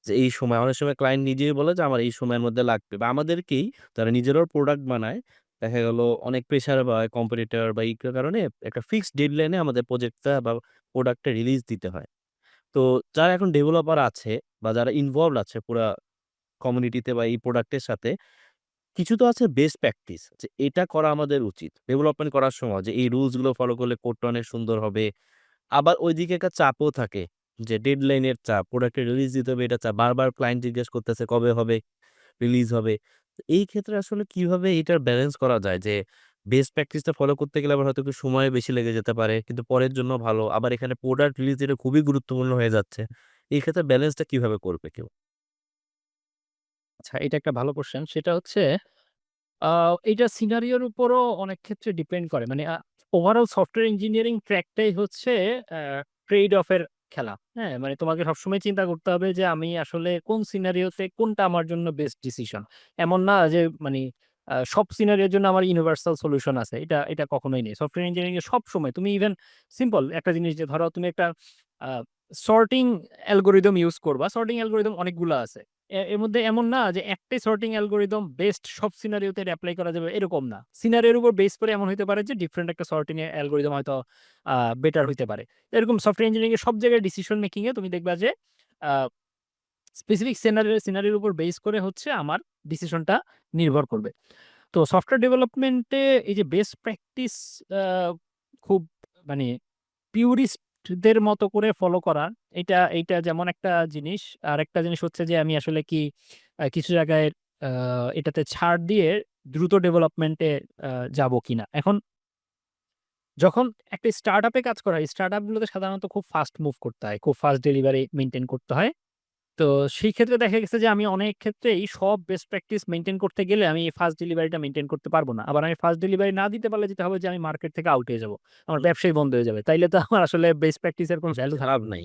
যে এই সময় অনেক সময় ক্লায়েন্ট নিজেই বলে যে আমার এই সময়ের মধ্যে লাগবে বা আমাদেরকেই যারা নিজেরাও প্রোডাক্ট বানায় দেখা গেল অনেক প্রেশার বা কম্পিটিটর বা এই কারণে একটা ফিক্সড ডেডলাইনে আমাদের প্রজেক্টটা বা প্রোডাক্টটা রিলিজ দিতে হয়। তো যারা এখন ডেভেলপার আছে বা যারা ইনভলভড আছে পুরা কমিউনিটিতে বা এই প্রোডাক্টের সাথে কিছু তো আছে বেস্ট প্র্যাকটিস যে এটা করা আমাদের উচিত। ডেভেলপমেন্ট করার সময় যে এই রুলস গুলো ফলো করলে কোডটা অনেক সুন্দর হবে। আবার ঐদিকে একটা চাপও থাকে যে ডেডলাইন এর চাপ, প্রোডাক্টের রিলিজ দিতে হবে এটা চাপ। বারবার ক্লায়েন্ট জিজ্ঞেস করতেছে কবে হবে? রিলিজ হবে। তো এই ক্ষেত্রে আসলে কিভাবে এটার ব্যালেন্স করা যায় যে বেস্ট প্র্যাকটিসটা ফলো করতে গেলে আবার হয়তো একটু সময় বেশি লেগে যেতে পারে। কিন্তু পরের জন্য ভালো। আবার এখানে প্রোডাক্ট রিলিজ এটা খুবই গুরুত্বপূর্ণ হয়ে যাচ্ছে। এই ক্ষেত্রে ব্যালেন্সটা কিভাবে করবে কেউ? আচ্ছা, এটা একটা ভালো কোয়েশ্চেন। সেটা হচ্ছে আ এইটা সিনারিওর উপরও অনেক ক্ষেত্রে ডিপেন্ড করে। মানে ওভারঅল সফটওয়্যার ইঞ্জিনিয়ারিং ট্র্যাকটাই হচ্ছে আ ট্রেড অফ এর খেলা। হ্যাঁ? মানে তোমাকে সবসময় চিন্তা করতে হবে যে আমি আসলে কোন সিনারিওতে কোনটা আমার জন্য বেস্ট ডিসিশন। এমন না যে মানি সব সিনারিওর জন্য আমার ইউনিভার্সাল সলিউশন আছে। এটা কখনোই নেই। সফটওয়্যার ইঞ্জিনিয়ারিং এ সবসময় তুমি ইভেন সিম্পল একটা জিনিস যে ধরো তুমি একটা আ সর্টিং অ্যালগরিদম ইউজ করবা। সর্টিং অ্যালগরিদম অনেকগুলা আছে। এর মধ্যে এমন না যে একটাই সর্টিং অ্যালগরিদম বেস্ট সব সিনারিওতে এপ্লাই করা যাবে এরকম না। সিনারিওর উপর বেস করে এমন হইতে পারে যে ডিফারেন্ট একটা সর্টিং অ্যালগরিদম হয়তো বেটার হইতে পারে। এরকম সফটওয়্যার ইঞ্জিনিয়ারিং এর সব জায়গায় ডিসিশন মেকিং এ তুমি দেখবা যে আ স্পেসিফিক সিনারিওর উপর বেস করে হচ্ছে আমার ডিসিশনটা নির্ভর করবে। তো সফটওয়্যার ডেভেলপমেন্টে এই যে বেস্ট প্র্যাকটিস আ খুব মানে পিউরিস্টদের মতো করে ফলো করা, এইটা যেমন একটা জিনিস। আরেকটা জিনিস হচ্ছে যে আমি আসলে কি কিছু জায়গায় আ এটাতে ছাড় দিয়ে দ্রুত ডেভেলপমেন্টে আ যাবো কিনা। এখন যখন একটা স্টার্টআপ এ কাজ করা হয়, স্টার্টআপ গুলোতে সাধারণত খুব ফাস্ট মুভ করতে হয়। খুব ফাস্ট ডেলিভারি মেইনটেইন করতে হয়। তো সেই ক্ষেত্রে দেখা গেছে যে আমি অনেক ক্ষেত্রেই সব বেস্ট প্র্যাকটিস মেইনটেইন করতে গেলে আমি এই ফাস্ট ডেলিভারিটা মেইনটেইন করতে পারব না। আবার আমি ফাস্ট ডেলিভারি না দিতে পারলে যেটা হবে যে আমি মার্কেট থেকে আউট হয়ে যাব। আমার ব্যবসাই বন্ধ হয়ে যাবে। তাইলে তো আমার আসলে বেস্ট প্র্যাকটিস এর কোনো ভ্যালু লাভ থাকবে না। নাই।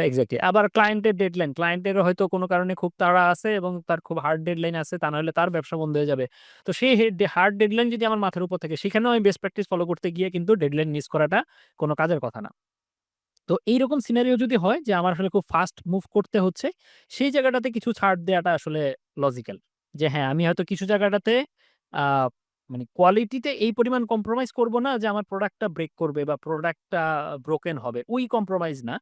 এক্সাক্টলি। আবার ক্লায়েন্টের ডেডলাইন, ক্লায়েন্টেরও হয়তো কোনো কারণে খুব তাড়া আছে এবং তার খুব হার্ড ডেডলাইন আছে। তা না হলে তার ব্যবসা বন্ধ হয়ে যাবে। তো সেই হার্ড ডেডলাইন যদি আমার মাথার উপর থাকে সেখানেও আমি বেস্ট প্র্যাকটিস ফলো করতে গিয়ে কিন্তু ডেডলাইন মিস করাটা কোনো কাজের কথা না। তো এইরকম সিনারিও যদি হয় যে আমার আসলে খুব ফাস্ট মুভ করতে হচ্ছে, সেই জায়গাটাতে কিছু ছাড় দেয়াটা আসলে লজিক্যাল। যে হ্যাঁ, আমি হয়তো কিছু জায়গাটাতে আ মানে কোয়ালিটিতে এই পরিমাণ কম্প্রোমাইজ করব না যে আমার প্রোডাক্টটা ব্রেক করবে বা প্রোডাক্টটা ব্রোকেন হবে। ওই কম্প্রোমাইজ না।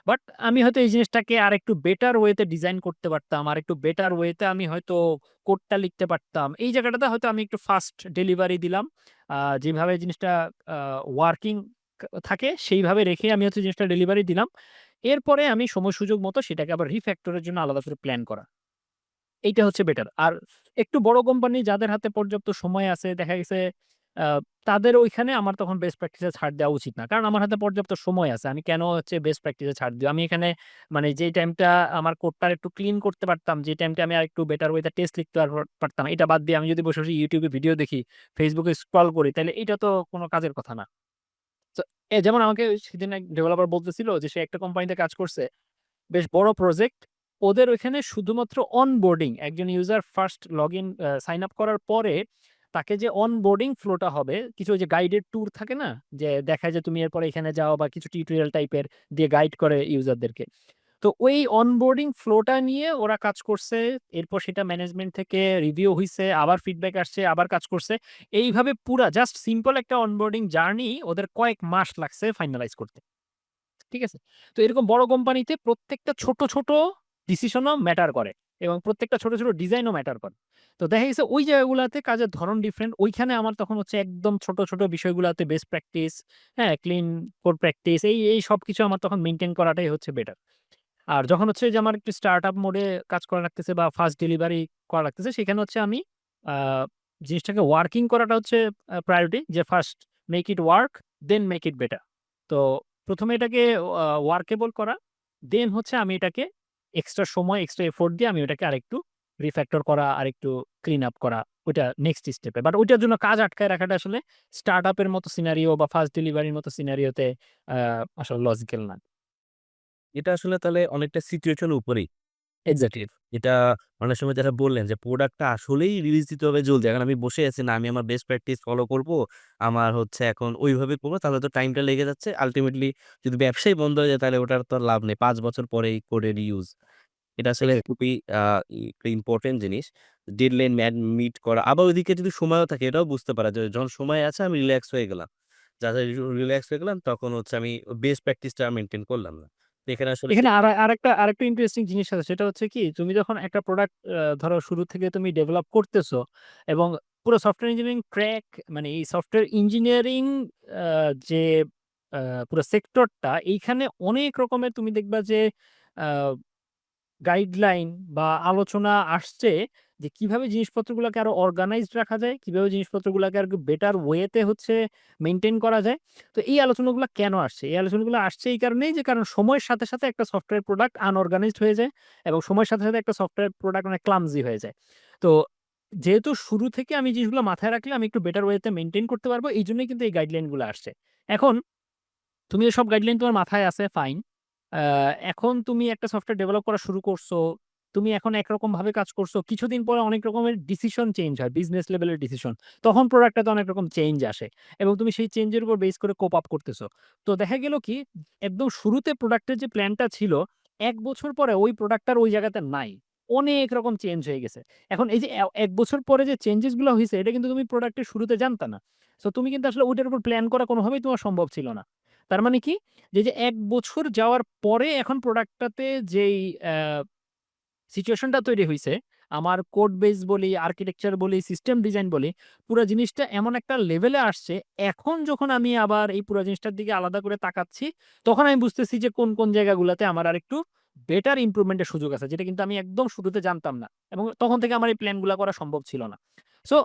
বাট আমি হয়তো এই জিনিসটাকে আরেকটু বেটার ওয়েতে ডিজাইন করতে পারতাম। আরেকটু বেটার ওয়েতে আমি হয়তো কোডটা লিখতে পারতাম। এই জায়গাটাতে হয়তো আমি একটু ফাস্ট ডেলিভারি দিলাম। যেভাবে জিনিসটা আ ওয়ার্কিং থাকে সেইভাবে রেখে আমি হচ্ছে জিনিসটা ডেলিভারি দিলাম। এরপরে আমি সময় সুযোগ মতো সেটাকে আবার রিফ্যাক্টর এর জন্য আলাদা করে প্ল্যান করা। এইটা হচ্ছে বেটার। আর একটু বড় কোম্পানি যাদের হাতে পর্যাপ্ত সময় আছে দেখা গেছে আ তাদের ওইখানে আমার তখন বেস্ট প্র্যাকটিস এ ছাড় দেওয়া উচিত না। কারণ আমার হাতে পর্যাপ্ত সময় আছে। আমি কেন হচ্ছে বেস্ট প্র্যাকটিস এ ছাড় দিব? আমি এখানে মানে যেই টাইমটা আমার কোডটা আরেকটু ক্লিন করতে পারতাম, যে টাইমটা আমি আরেকটু বেটার ওয়ে তে টেস্ট লিখতে পারতাম। এটা বাদ দিয়ে আমি যদি বসে, বসে YouTube এ ভিডিও দেখি, Facebook এ স্ক্রল করি তাইলে এইটা তো কোন কাজের কথা না। সো যেমন আমাকে সেদিন এক ডেভেলপার বলতেছিল যে সে একটা কোম্পানিতে কাজ করছে। বেশ বড় প্রজেক্ট। ওদের ওইখানে শুধুমাত্র অনবোর্ডিং একজন user first login sign up করার পরে তাকে যে অনবোর্ডিং ফ্লোটা হবে, কিছু ওই যে গাইডেড ট্যুর থাকে না? যে দেখায় যে তুমি এরপরে এখানে যাও বা কিছু টিউটোরিয়াল টাইপের দিয়ে গাইড করে ইউজারদেরকে। তো ওই অনবোর্ডিং ফ্লোটা নিয়ে ওরা কাজ করছে। এরপর সেটা ম্যানেজমেন্ট থেকে রিভিউ হইছে, আবার ফিডব্যাক আসছে, আবার কাজ করছে। এইভাবে পুরা জাস্ট সিম্পল একটা অনবোর্ডিং জার্নি ওদের কয়েক মাস লাগছে ফাইনালাইজ করতে। ঠিক আছে? তো এরকম বড় কোম্পানিতে প্রত্যেকটা ছোট, ছোট ডিসিশনও ম্যাটার করে এবং প্রত্যেকটা ছোট, ছোট ডিজাইনও ম্যাটার করে। তো দেখা গেছে ওই জায়গাগুলাতে কাজের ধরন ডিফারেন্ট। ওইখানে আমার তখন হচ্ছে একদম ছোট, ছোট বিষয়গুলাতে বেস্ট প্র্যাকটিস, হ্যাঁ? ক্লিন কোড প্র্যাকটিস এই সবকিছু আমার তখন মেইনটেইন করাটাই হচ্ছে বেটার। আর যখন হচ্ছে যে আমার একটু স্টার্টআপ মোডে কাজ করা লাগতেছে বা ফাস্ট ডেলিভারি করা লাগতেছে, সেখানে হচ্ছে আমি আ জিনিসটাকে ওয়ার্কিং করাটা হচ্ছে প্রায়োরিটি, যে first make it work, then make it better. তো ১ম এ এটাকে ওয়ার্কেবল করা, দেন হচ্ছে আমি এটাকে এক্সট্রা সময়, এক্সট্রা এফোর্ট দিয়ে আমি ওটাকে আরেকটু রিফ্যাক্টর করা, আরেকটু ক্লিন আপ করা। ওইটা নেক্সট স্টেপে। বাট ওইটার জন্য কাজ আটকায় রাখাটা আসলে স্টার্টআপ এর মতো সিনারিও বা ফাস্ট ডেলিভারির মতো সিনারিওতে আ আসলে লজিক্যাল না। এটা আসলে তাহলে অনেকটা সিচুয়েশন উপরেই। এক্সাক্টলি। এটা অনেক সময় যেটা বললেন যে প্রোডাক্টটা আসলেই রিলিজ দিতে হবে জলদি। এখন আমি বসে আছি না আমি আমার বেস্ট প্র্যাকটিস ফলো করব। আমার হচ্ছে এখন ওইভাবে করব তাহলে তো টাইমটা লেগে যাচ্ছে। আল্টিমেটলি যদি ব্যবসাই বন্ধ হয়ে যায় তাহলে ওটার তো আর লাভ নেই। ৫ বছর পরে এই কোডের ইউজ। এটা আসলে এক্সাক্টলি। খুবই আ একটা ইম্পোর্টেন্ট জিনিস। ডেডলাইন মিট করা। আবার ওইদিকে যদি সময়ও থাকে এটাও বুঝতে পারা যায় যখন সময় আছে আমি রিল্যাক্স হয়ে গেলাম। যাতে রিল্যাক্স হয়ে গেলাম তখন হচ্ছে আমি বেস্ট প্র্যাকটিসটা মেইনটেইন করলাম না। তো এখানে আসলে এখানে আরেকটা ইন্টারেস্টিং জিনিস আছে। সেটা হচ্ছে কি, তুমি যখন একটা প্রোডাক্ট ধরো শুরু থেকে তুমি ডেভেলপ করতেছো এবং পুরো সফটওয়্যার ইঞ্জিনিয়ারিং ট্র্যাক, মানে এই সফটওয়্যার ইঞ্জিনিয়ারিং আ যে আ পুরো সেক্টরটা, এইখানে অনেক রকমের তুমি দেখবা যে আ গাইডলাইন বা আলোচনা আসছে যে কিভাবে জিনিসপত্রগুলোকে আরো অর্গানাইজড রাখা যায়, কিভাবে জিনিসপত্রগুলোকে আর বেটার ওয়েতে হচ্ছে মেনটেন করা যায়। তো এই আলোচনাগুলো কেন আসছে? এই আলোচনাগুলো আসছে এই কারণেই যে কারণ সময়ের সাথে সাথে একটা সফটওয়্যার প্রোডাক্ট আনঅর্গানাইজড হয়ে যায় এবং সময়ের সাথে সাথে একটা সফটওয়্যার প্রোডাক্ট অনেক ক্লামজি হয়ে যায়। তো যেহেতু শুরু থেকে আমি জিনিসগুলো মাথায় রাখলে আমি একটু বেটার ওয়েতে মেনটেন করতে পারবো, এই জন্যই কিন্তু এই গাইডলাইনগুলো আসছে। এখন তুমি এসব গাইডলাইন তোমার মাথায় আছে, ফাইন। এখন তুমি একটা সফটওয়্যার ডেভেলপ করা শুরু করছো, তুমি এখন একরকম ভাবে কাজ করছো, কিছুদিন পরে অনেক রকমের ডিসিশন চেঞ্জ হয়, বিজনেস লেভেলের ডিসিশন। তখন প্রোডাক্টটাতে অনেক রকম চেঞ্জ আসে এবং তুমি সেই চেঞ্জের উপর বেস করে কোপ আপ করতেছো। তো দেখা গেল কি, একদম শুরুতে প্রোডাক্টের যে প্ল্যানটা ছিল, ১ বছর পরে ওই প্রোডাক্টটার ওই জায়গাতে নাই, অনেক রকম চেঞ্জ হয়ে গেছে। এখন এই যে ১ বছর পরে যে চেঞ্জেস গুলো হয়েছে, এটা কিন্তু তুমি প্রোডাক্টের শুরুতে জানতা না। তো তুমি কিন্তু আসলে ওইটার উপর প্ল্যান করা কোনোভাবেই তোমার সম্ভব ছিল না। তার মানে কি, যে ১ বছর যাওয়ার পরে এখন প্রোডাক্টটাতে যেই সিচুয়েশনটা তৈরি হইছে, আমার কোড বেস বলি, আর্কিটেকচার বলি, সিস্টেম ডিজাইন বলি, পুরা জিনিসটা এমন একটা লেভেলে আসছে, এখন যখন আমি আবার এই পুরা জিনিসটার দিকে আলাদা করে তাকাচ্ছি, তখন আমি বুঝতেছি যে কোন জায়গাগুলাতে আমার আরেকটু বেটার ইমপ্রুভমেন্ট এর সুযোগ আছে, যেটা কিন্তু আমি একদম শুরুতে জানতাম না এবং তখন থেকে আমার এই প্ল্যানগুলা করা সম্ভব ছিল না। সো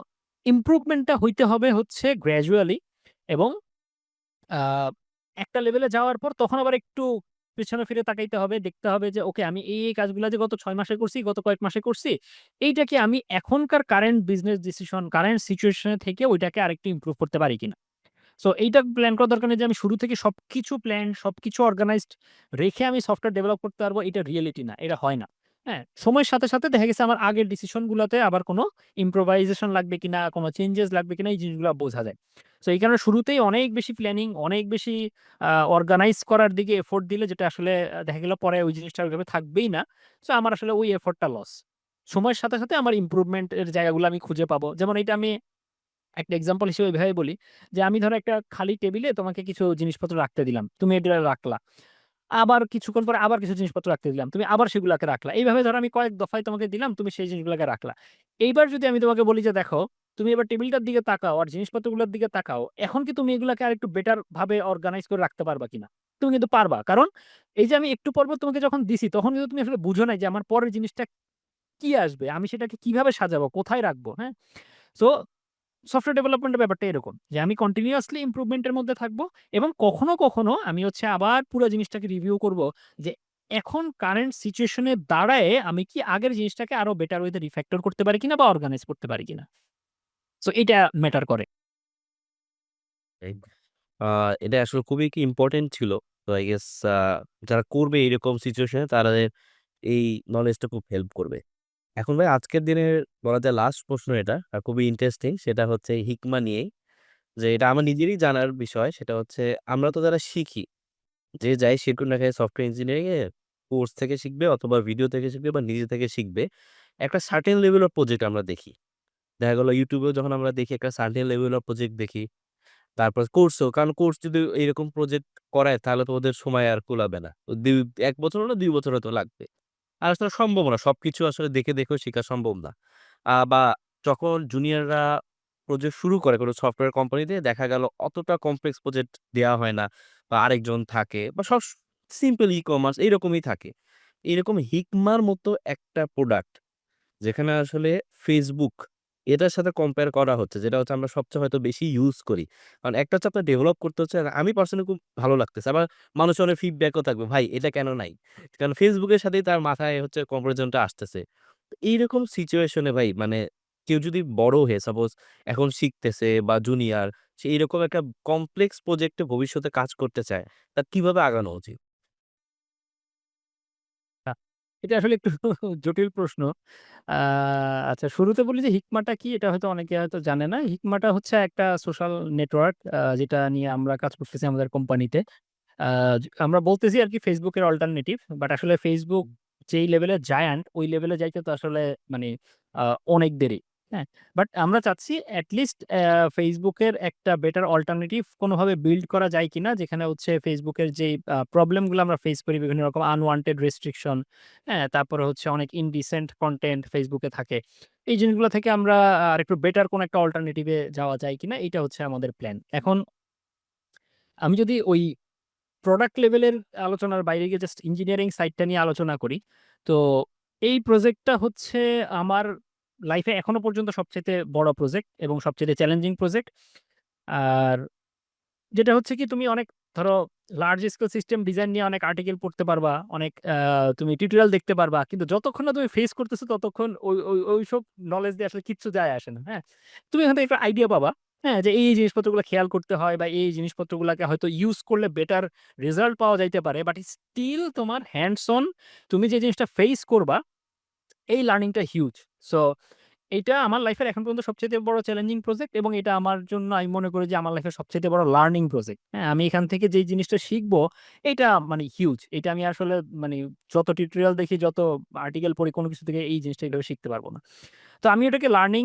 ইমপ্রুভমেন্টটা হইতে হবে হচ্ছে গ্র্যাজুয়ালি এবং আ একটা লেভেলে যাওয়ার পর তখন আবার একটু পেছনে ফিরে তাকাইতে হবে। দেখতে হবে যে ওকে, আমি এই কাজগুলা যে গত ৬ মাসে করছি, গত কয়েক মাসে করছি, এইটা কি আমি এখনকার current business decision, current situation এ থেকে ওইটাকে আরেকটু ইমপ্রুভ করতে পারি কিনা? সো এইটা প্ল্যান করার দরকার নেই যে আমি শুরু থেকে সবকিছু প্ল্যান, সবকিছু অর্গানাইজড রেখে আমি সফটওয়্যার ডেভেলপ করতে পারবো। এটা রিয়েলিটি না। এটা হয় না। হ্যাঁ? সময়ের সাথে সাথে দেখা গেছে আমার আগের ডিসিশন গুলাতে আবার কোনো ইম্প্রোভাইজেশন লাগবে কিনা, কোনো চেঞ্জেস লাগবে কিনা, এই জিনিসগুলা বোঝা যায়। সো এই কারণে শুরুতেই অনেক বেশি প্ল্যানিং, অনেক বেশি অর্গানাইজ করার দিকে এফোর্ট দিলে, যেটা আসলে দেখা গেল পরে ওই জিনিসটা ওইভাবে থাকবেই না। সো আমার আসলে ওই এফোর্টটা লস। সময়ের সাথে সাথে আমার ইমপ্রুভমেন্ট এর জায়গাগুলো আমি খুঁজে পাবো। যেমন এইটা আমি একটা এক্সাম্পল হিসেবে এভাবে বলি যে, আমি ধরো একটা খালি টেবিলে তোমাকে কিছু জিনিসপত্র রাখতে দিলাম। তুমি এটা রাখলা। আবার কিছুক্ষণ পরে আবার কিছু জিনিসপত্র রাখতে দিলাম। তুমি আবার সেগুলাকে রাখলা। এইভাবে ধরো আমি কয়েক দফায় তোমাকে দিলাম, তুমি সেই জিনিসগুলাকে রাখলা। এইবার যদি আমি তোমাকে বলি যে, দেখো, তুমি এবার টেবিলটার দিকে তাকাও আর জিনিসপত্রগুলোর দিকে তাকাও। এখন কি তুমি এগুলাকে আরেকটু বেটার ভাবে অর্গানাইজ করে রাখতে পারবা কিনা? তুমি কিন্তু পারবা। কারণ এই যে আমি একটু পরপর তোমাকে যখন দিছি, তখন কিন্তু তুমি আসলে বুঝো নাই যে আমার পরের জিনিসটা কি আসবে? আমি সেটাকে কিভাবে সাজাবো? কোথায় রাখবো? হ্যাঁ? সো সফটওয়্যার ডেভেলপমেন্টের ব্যাপারটা এরকম যে আমি কন্টিনিউয়াসলি ইমপ্রুভমেন্ট এর মধ্যে থাকবো এবং কখনো আমি হচ্ছে আবার পুরো জিনিসটাকে রিভিউ করব যে এখন কারেন্ট সিচুয়েশনে দাঁড়ায়ে আমি কি আগের জিনিসটাকে আরো বেটার ওয়েতে রিফ্যাক্টর করতে পারি কিনা বা অর্গানাইজ করতে পারি কিনা। সো এটা ম্যাটার করে। এই আ এটা আসলে খুবই কি ইম্পোর্টেন্ট ছিল। তো আই গেস যারা করবে এরকম সিচুয়েশন এ তাদের এই নলেজটা খুব হেল্প করবে। এখন ভাই আজকের দিনের বলা যায় লাস্ট প্রশ্ন এটা। খুবই ইন্টারেস্টিং। সেটা হচ্ছে হিকমা নিয়েই। যে এটা আমার নিজেরই জানার বিষয়। সেটা হচ্ছে আমরা তো যারা শিখি, যে যাই শিখুক না কেন সফটওয়্যার ইঞ্জিনিয়ারিং এ কোর্স থেকে শিখবে অথবা ভিডিও থেকে শিখবে বা নিজে থেকে শিখবে। একটা সার্টেন লেভেল অফ প্রজেক্ট আমরা দেখি। দেখা গেল YouTube এও যখন আমরা দেখি একটা সার্টেন লেভেল অফ প্রজেক্ট দেখি। তারপর কোর্সও, কারণ কোর্স যদি এরকম প্রজেক্ট করায় তাহলে তো ওদের সময় আর কুলাবে না। ১ বছর হলো ২ বছর হয়তো লাগবে। আর আসলে সম্ভবও না। সবকিছু আসলে দেখেও শিখা সম্ভব না। বা যখন জুনিয়ররা প্রজেক্ট শুরু করে কোনো সফটওয়্যার কোম্পানিতে দেখা গেল অতটা কমপ্লেক্স প্রজেক্ট দেয়া হয় না বা আরেকজন থাকে বা সব সিম্পল ই-কমার্স এইরকমই থাকে। এরকম হিকমার মতো একটা প্রোডাক্ট যেখানে আসলে Facebook এটার সাথে কম্পেয়ার করা হচ্ছে, যেটা হচ্ছে আমরা সবচেয়ে হয়তো বেশি ইউজ করি। কারণ একটা হচ্ছে আপনার ডেভেলপ করতে হচ্ছে, আর আমি পার্সোনালি খুব ভালো লাগতেছে। আবার মানুষের অনেক ফিডব্যাকও থাকবে, "ভাই এটা কেন নাই?" কারণ Facebook এর সাথেই তার মাথায় হচ্ছে কম্পারিজনটা আসতেছে। তো এইরকম সিচুয়েশন এ ভাই মানে কেউ যদি বড় হয়ে সাপোজ এখন শিখতেছে বা জুনিয়র, সে এরকম একটা কমপ্লেক্স প্রজেক্টে ভবিষ্যতে কাজ করতে চায়, তার কিভাবে আগানো উচিত? এটা আসলে একটু জটিল প্রশ্ন। আ আচ্ছা, শুরুতে বলি যে হিকমাটা কি? এটা হয়তো অনেকে হয়তো জানে না। হিকমাটা হচ্ছে একটা সোশ্যাল নেটওয়ার্ক, যেটা নিয়ে আমরা কাজ করতেছি আমাদের কোম্পানিতে। আ আমরা বলতেছি আরকি Facebook এর অল্টারনেটিভ। বাট আসলে Facebook যেই লেভেলের জায়ান্ট, ওই লেভেলে যাইতে তো আসলে মানে আ অনেক দেরি। হ্যাঁ? বাট আমরা চাচ্ছি এট লিস্ট Facebook এর একটা বেটার অল্টারনেটিভ কোনভাবে বিল্ড করা যায় কিনা? যেখানে হচ্ছে Facebook এর যেই প্রবলেম গুলো আমরা ফেস করি, বিভিন্ন রকম আনওয়ান্টেড রেস্ট্রিকশন, হ্যাঁ? তারপরে হচ্ছে অনেক ইনডিসেন্ট কনটেন্ট Facebook এ থাকে। এই জিনিসগুলো থেকে আমরা আরেকটু বেটার কোনো একটা অল্টারনেটিভ এ যাওয়া যায় কিনা? এইটা হচ্ছে আমাদের প্ল্যান। এখন আমি যদি ওই প্রোডাক্ট লেভেলের আলোচনার বাইরে গিয়ে জাস্ট ইঞ্জিনিয়ারিং সাইডটা নিয়ে আলোচনা করি। তো এই প্রজেক্টটা হচ্ছে আমার লাইফে এখনো পর্যন্ত সবচেয়ে বড় প্রজেক্ট এবং সবচেয়ে চ্যালেঞ্জিং প্রজেক্ট। আর যেটা হচ্ছে কি, তুমি অনেক ধরো লার্জ স্কেল সিস্টেম ডিজাইন নিয়ে অনেক আর্টিকেল পড়তে পারবা, অনেক তুমি টিউটোরিয়াল দেখতে পারবা, কিন্তু যতক্ষণ না তুমি ফেস করতেছো ততক্ষণ ওইসব নলেজ দিয়ে আসলে কিচ্ছু যায় আসে না। হ্যাঁ, তুমি এখান থেকে একটা আইডিয়া পাবা, হ্যাঁ, যে এই জিনিসপত্রগুলো খেয়াল করতে হয় বা এই জিনিসপত্রগুলোকে হয়তো ইউজ করলে বেটার রেজাল্ট পাওয়া যাইতে পারে, বাট স্টিল তোমার হ্যান্ডস অন তুমি যে জিনিসটা ফেস করবা, এই লার্নিংটা হিউজ। সো এইটা আমার লাইফের এখন পর্যন্ত সবচেয়ে বড় চ্যালেঞ্জিং প্রজেক্ট, এবং এটা আমার জন্য আমি মনে করি যে আমার লাইফের সবচেয়ে বড় লার্নিং প্রজেক্ট। হ্যাঁ, আমি এখান থেকে যেই জিনিসটা শিখবো এটা মানে হিউজ। এটা আমি আসলে মানে যত টিউটোরিয়াল দেখি, যত আর্টিকেল পড়ি, কোনো কিছু থেকে এই জিনিসটা এভাবে শিখতে পারবো না। তো আমি এটাকে লার্নিং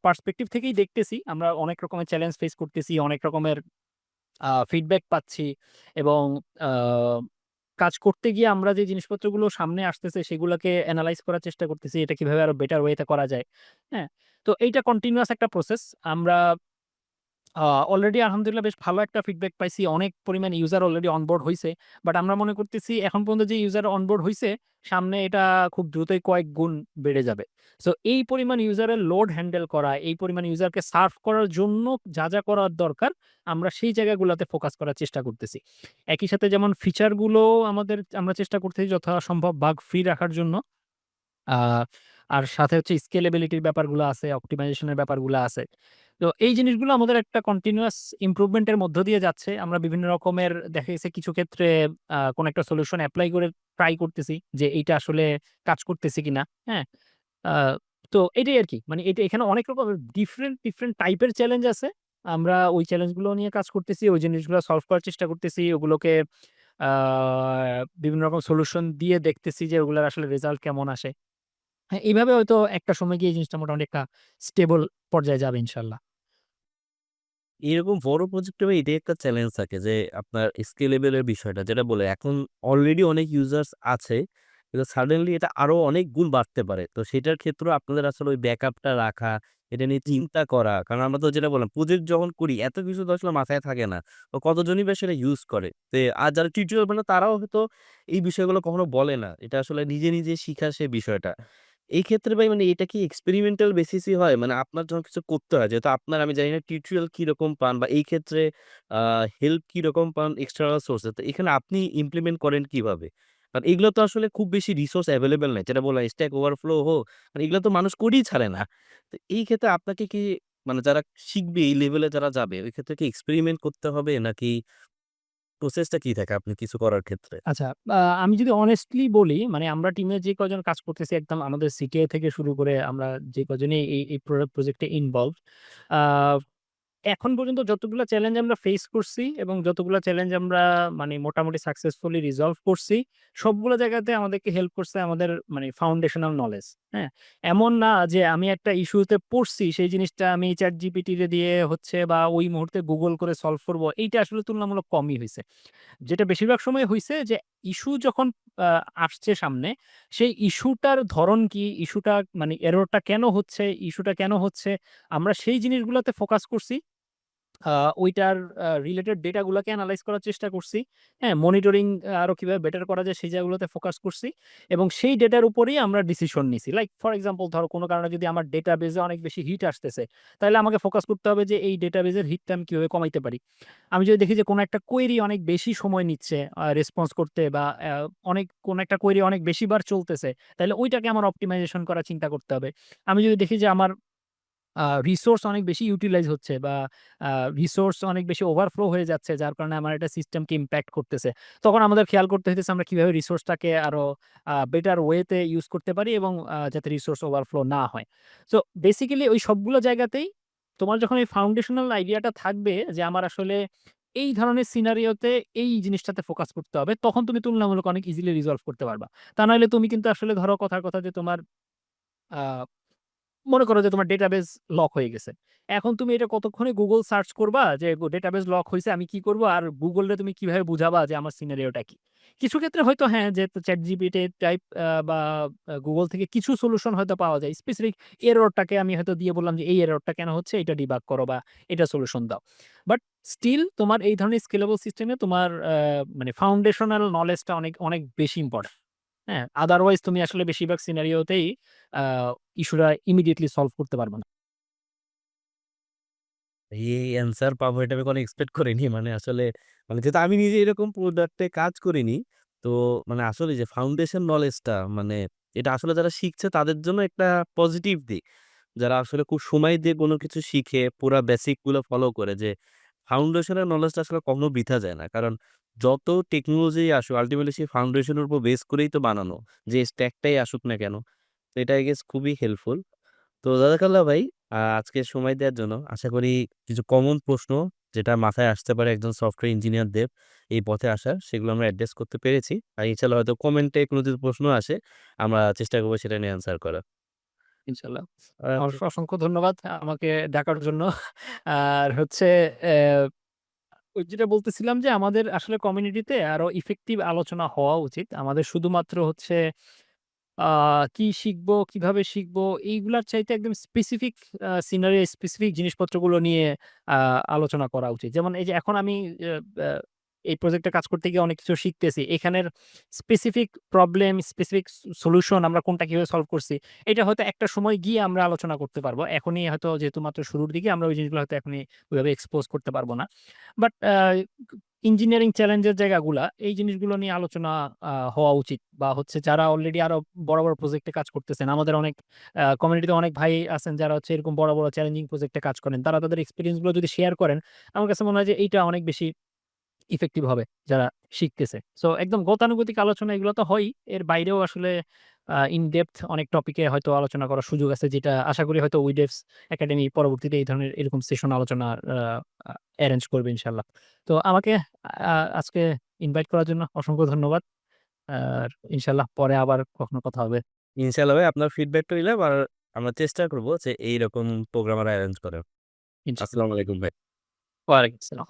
পার্সপেক্টিভ থেকেই দেখতেছি। আমরা অনেক রকমের চ্যালেঞ্জ ফেস করতেছি, অনেক রকমের ফিডব্যাক পাচ্ছি, এবং আহ, কাজ করতে গিয়ে আমরা যে জিনিসপত্রগুলো সামনে আসতেছে সেগুলোকে এনালাইজ করার চেষ্টা করতেছি, এটা কিভাবে আরো বেটার ওয়েতে করা যায়। হ্যাঁ, তো এইটা কন্টিনিউয়াস একটা প্রসেস। আমরা অলরেডি আলহামদুলিল্লাহ বেশ ভালো একটা ফিডব্যাক পাইছি। অনেক পরিমাণ ইউজার অলরেডি অনবোর্ড হইছে। বাট আমরা মনে করতেছি এখন পর্যন্ত যে ইউজার অনবোর্ড হইছে, সামনে এটা খুব দ্রুতই কয়েক গুণ বেড়ে যাবে। সো এই পরিমাণ ইউজারের লোড হ্যান্ডেল করা, এই পরিমাণ ইউজারকে সার্ভ করার জন্য যা করার দরকার, আমরা সেই জায়গাগুলোতে ফোকাস করার চেষ্টা করতেছি। একই সাথে যেমন ফিচারগুলো আমরা চেষ্টা করতেছি যথাসম্ভব বাগ ফ্রি রাখার জন্য। আ আর সাথে হচ্ছে স্কেলেবিলিটির ব্যাপারগুলো আছে, অপ্টিমাইজেশন এর ব্যাপারগুলো আছে। তো এই জিনিসগুলো আমাদের একটা কন্টিনিউয়াস ইমপ্রুভমেন্ট এর মধ্য দিয়ে যাচ্ছে। আমরা বিভিন্ন রকমের দেখা গেছে কিছু ক্ষেত্রে কোনো একটা সলিউশন এপ্লাই করে ট্রাই করতেছি যে এইটা আসলে কাজ করতেছে কিনা। হ্যাঁ? আ তো এটাই আরকি। মানে এখানে অনেক রকমের ডিফারেন্ট টাইপের চ্যালেঞ্জ আছে। আমরা ওই চ্যালেঞ্জগুলো নিয়ে কাজ করতেছি, ওই জিনিসগুলো সলভ করার চেষ্টা করতেছি। ওগুলোকে আ বিভিন্ন রকম সলিউশন দিয়ে দেখতেছি যে ওগুলার আসলে রেজাল্ট কেমন আসে। হ্যাঁ, এইভাবে হয়তো একটা সময় গিয়ে এই জিনিসটা মোটামুটি একটা স্টেবল পর্যায়ে যাবে ইনশাআল্লাহ। এরকম বড় প্রজেক্টে ভাই এটাই একটা চ্যালেঞ্জ থাকে যে আপনার স্কেলেবল এর বিষয়টা যেটা বলে এখন অলরেডি অনেক ইউজার্স আছে। কিন্তু সাডেনলি এটা আরো অনেক গুণ বাড়তে পারে। তো সেটার ক্ষেত্রেও আপনাদের আসলে ওই ব্যাকআপটা রাখা, এটা নিয়ে চিন্তা করা। কারণ আমরা তো যেটা বললাম প্রজেক্ট যখন করি এত কিছু তো আসলে মাথায় থাকে না। তো কতজনই বা সেটা ইউজ করে। আর যারা টিউটোরিয়াল বানায় তারাও হয়তো এই বিষয়গুলো কখনো বলে না। এটা আসলে নিজে শিখা সে বিষয়টা। এই ক্ষেত্রে ভাই মানে এটা কি এক্সপেরিমেন্টাল বেসিস ই হয়? মানে আপনার যখন কিছু করতে হয় যেহেতু আপনার আমি জানি না টিউটোরিয়াল কিরকম পান বা এই ক্ষেত্রে আ হেল্প কিরকম পান এক্সটার্নাল সোর্স এ। তো এখানে আপনি ইমপ্লিমেন্ট করেন কিভাবে? কারণ এগুলো তো আসলে খুব বেশি রিসোর্স এভেইলেবল নাই। যেটা বললাম স্ট্যাক ওভারফ্লো হোক, মানে এগুলো তো মানুষ করেই ছাড়ে না। তো এই ক্ষেত্রে আপনাকে কি মানে যারা শিখবে এই লেভেলে যারা যাবে ওই ক্ষেত্রে কি এক্সপেরিমেন্ট করতে হবে নাকি প্রসেসটা কি থাকে আপনি কিছু করার ক্ষেত্রে? আচ্ছা, আমি যদি অনেস্টলি বলি, মানে আমরা টিমে যে কয়জন কাজ করতেছি, একদম আমাদের সিটিএ থেকে শুরু করে আমরা যে কয়জনই এই প্রজেক্টে ইনভলভড, আ এখন পর্যন্ত যতগুলা চ্যালেঞ্জ আমরা ফেস করছি এবং যতগুলা চ্যালেঞ্জ আমরা মানে মোটামুটি সাকসেসফুলি রিজলভ করছি, সবগুলো জায়গাতে আমাদেরকে হেল্প করছে আমাদের মানে ফাউন্ডেশনাল নলেজ। হ্যাঁ? এমন না যে আমি একটা ইস্যুতে পড়ছি, সেই জিনিসটা আমি ChatGPT রে দিয়ে হচ্ছে বা ওই মুহূর্তে গুগল করে সলভ করব। এইটা আসলে তুলনামূলক কমই হইছে। যেটা বেশিরভাগ সময় হইছে যে ইস্যু যখন আ আসছে সামনে, সেই ইস্যুটার ধরন কি? ইস্যুটা মানে এররটা কেন হচ্ছে? ইস্যুটা কেন হচ্ছে? আমরা সেই জিনিসগুলাতে ফোকাস করছি। আ ওইটার রিলেটেড ডেটা গুলাকে এনালাইজ করার চেষ্টা করছি। হ্যাঁ? মনিটরিং আরো কিভাবে বেটার করা যায় সেই জায়গাগুলোতে ফোকাস করছি, এবং সেই ডেটার উপরেই আমরা ডিসিশন নিছি। লাইক ফর এক্সাম্পল ধরো কোনো কারণে যদি আমার ডেটাবেজে অনেক বেশি হিট আসতেছে, তাইলে আমাকে ফোকাস করতে হবে যে এই ডেটাবেজের হিটটা আমি কিভাবে কমাইতে পারি। আমি যদি দেখি যে কোনো একটা কোয়েরি অনেক বেশি সময় নিচ্ছে রেসপন্স করতে, বা কোনো একটা কোয়েরি অনেক বেশিবার চলতেছে, তাইলে ওইটাকে আমার অপ্টিমাইজেশন করার চিন্তা করতে হবে। আমি যদি দেখি যে আমার রিসোর্স অনেক বেশি ইউটিলাইজ হচ্ছে, বা আ রিসোর্স অনেক বেশি ওভারফ্লো হয়ে যাচ্ছে, যার কারণে আমার এটা সিস্টেমকে ইমপ্যাক্ট করতেছে। তখন আমাদের খেয়াল করতে হইতেছে আমরা কিভাবে রিসোর্সটাকে আরো বেটার ওয়েতে ইউজ করতে পারি, এবং যাতে রিসোর্স ওভারফ্লো না হয়। সো বেসিক্যালি ওই সবগুলো জায়গাতেই তোমার যখন এই ফাউন্ডেশনাল আইডিয়াটা থাকবে যে আমার আসলে এই ধরনের সিনারিওতে এই জিনিসটাতে ফোকাস করতে হবে, তখন তুমি তুলনামূলক অনেক ইজিলি রিজলভ করতে পারবা। তা নইলে তুমি কিন্তু আসলে ধরো কথার কথা যে তোমার আ মনে করো যে তোমার ডেটাবেস লক হয়ে গেছে। এখন তুমি এটা কতক্ষণে Google সার্চ করবা যে ডেটাবেস লক হইছে আমি কি করব? আর Google রে তুমি কিভাবে বুঝাবা যে আমার সিনারিওটা কি? কিছু ক্ষেত্রে হয়তো হ্যাঁ, যে ChatGPT টাইপ বা Google থেকে কিছু সলিউশন হয়তো পাওয়া যায়। স্পেসিফিক এররটাকে আমি হয়তো দিয়ে বললাম যে এই এররটা কেন হচ্ছে এটা ডিবাগ করো বা এটা সলিউশন দাও। বাট স্টিল তোমার এই ধরনের স্কেলেবল সিস্টেমে তোমার মানে ফাউন্ডেশনাল নলেজটা অনেক বেশি ইম্পোর্টেন্ট। হ্যাঁ, আদারওয়াইজ তুমি আসলে বেশিরভাগ সিনারিওতেই ইস্যুটা ইমিডিয়েটলি সলভ করতে পারবে না। এই অ্যান্সার পাবো এটা আমি কোনো এক্সপেক্ট করিনি। মানে আসলে মানে যেহেতু আমি নিজে এরকম প্রোডাক্টে কাজ করিনি, তো মানে আসলে যে ফাউন্ডেশন নলেজটা মানে এটা আসলে যারা শিখছে তাদের জন্য একটা পজিটিভ দিক। যারা আসলে খুব সময় দিয়ে কোনো কিছু শিখে পুরা বেসিক গুলো ফলো করে যে ফাউন্ডেশনের নলেজটা আসলে কখনো বৃথা যায় না। কারণ যত টেকনোলজি আসুক আল্টিমেটলি সেই ফাউন্ডেশনের উপর বেস করেই তো বানানো। যে স্ট্যাকটাই আসুক না কেন। তো এটা আই গেস খুবই হেল্পফুল। তো জাযাকাল্লাহ ভাই আজকে সময় দেওয়ার জন্য। আশা করি কিছু কমন প্রশ্ন যেটা মাথায় আসতে পারে একজন সফটওয়্যার ইঞ্জিনিয়ারদের এই পথে আসার সেগুলো আমরা অ্যাড্রেস করতে পেরেছি। আর ইনশাআল্লাহ হয়তো কমেন্টে কোনো যদি প্রশ্ন আসে আমরা চেষ্টা করব সেটা নিয়ে অ্যান্সার করার। ইনশাআল্লাহ। আ অসংখ্য ধন্যবাদ আমাকে ডাকার জন্য। আর হচ্ছে ওই যেটা বলতেছিলাম যে আমাদের আসলে কমিউনিটিতে আরো ইফেক্টিভ আলোচনা হওয়া উচিত। আমাদের শুধুমাত্র হচ্ছে আ কি শিখবো, কিভাবে শিখবো এইগুলার চাইতে একদম স্পেসিফিক সিনারি স্পেসিফিক জিনিসপত্রগুলো নিয়ে আ আলোচনা করা উচিত। যেমন এই যে এখন আমি আ আ এই প্রজেক্টে কাজ করতে গিয়ে অনেক কিছু শিখতেছি। এখানের স্পেসিফিক প্রবলেম, স্পেসিফিক সলিউশন আমরা কোনটা কিভাবে সলভ করছি, এটা হয়তো একটা সময় গিয়ে আমরা আলোচনা করতে পারবো। এখনই হয়তো যেহেতু মাত্র শুরুর দিকে আমরা ওই জিনিসগুলো হয়তো এখনই ওইভাবে এক্সপোজ করতে পারবো না। বাট ইঞ্জিনিয়ারিং চ্যালেঞ্জের জায়গাগুলা এই জিনিসগুলো নিয়ে আলোচনা হওয়া উচিত বা হচ্ছে যারা অলরেডি আরো বড়, বড় প্রজেক্টে কাজ করতেছেন। আমাদের অনেক কমিউনিটিতে অনেক ভাই আছেন যারা হচ্ছে এরকম বড়, বড় চ্যালেঞ্জিং প্রজেক্টে কাজ করেন। তারা তাদের এক্সপেরিয়েন্স গুলো যদি শেয়ার করেন, আমার কাছে মনে হয় যে এইটা অনেক বেশি ইফেক্টিভ হবে যারা শিখতেছে। সো একদম গতানুগতিক আলোচনা এগুলো তো হয়ই। এর বাইরেও আসলে ইন ডেপথ অনেক টপিকে হয়তো আলোচনা করার সুযোগ আছে যেটা আশা করি হয়তো উইডেভস একাডেমি পরবর্তীতে এই ধরনের এরকম সেশন আলোচনা আ আ এরেঞ্জ করবে ইনশাআল্লাহ। তো আমাকে আজকে ইনভাইট করার জন্য অসংখ্য ধন্যবাদ। আর ইনশাআল্লাহ পরে আবার কখনো কথা হবে। ইনশাআল্লাহ ভাই আপনার ফিডব্যাকটা নিলাম আর আমরা চেষ্টা করব যে এইরকম প্রোগ্রাম আরেঞ্জ করার। ইনশাআল্লাহ। আসসালামু আলাইকুম ভাই। ওয়ালাইকুম আসসালাম।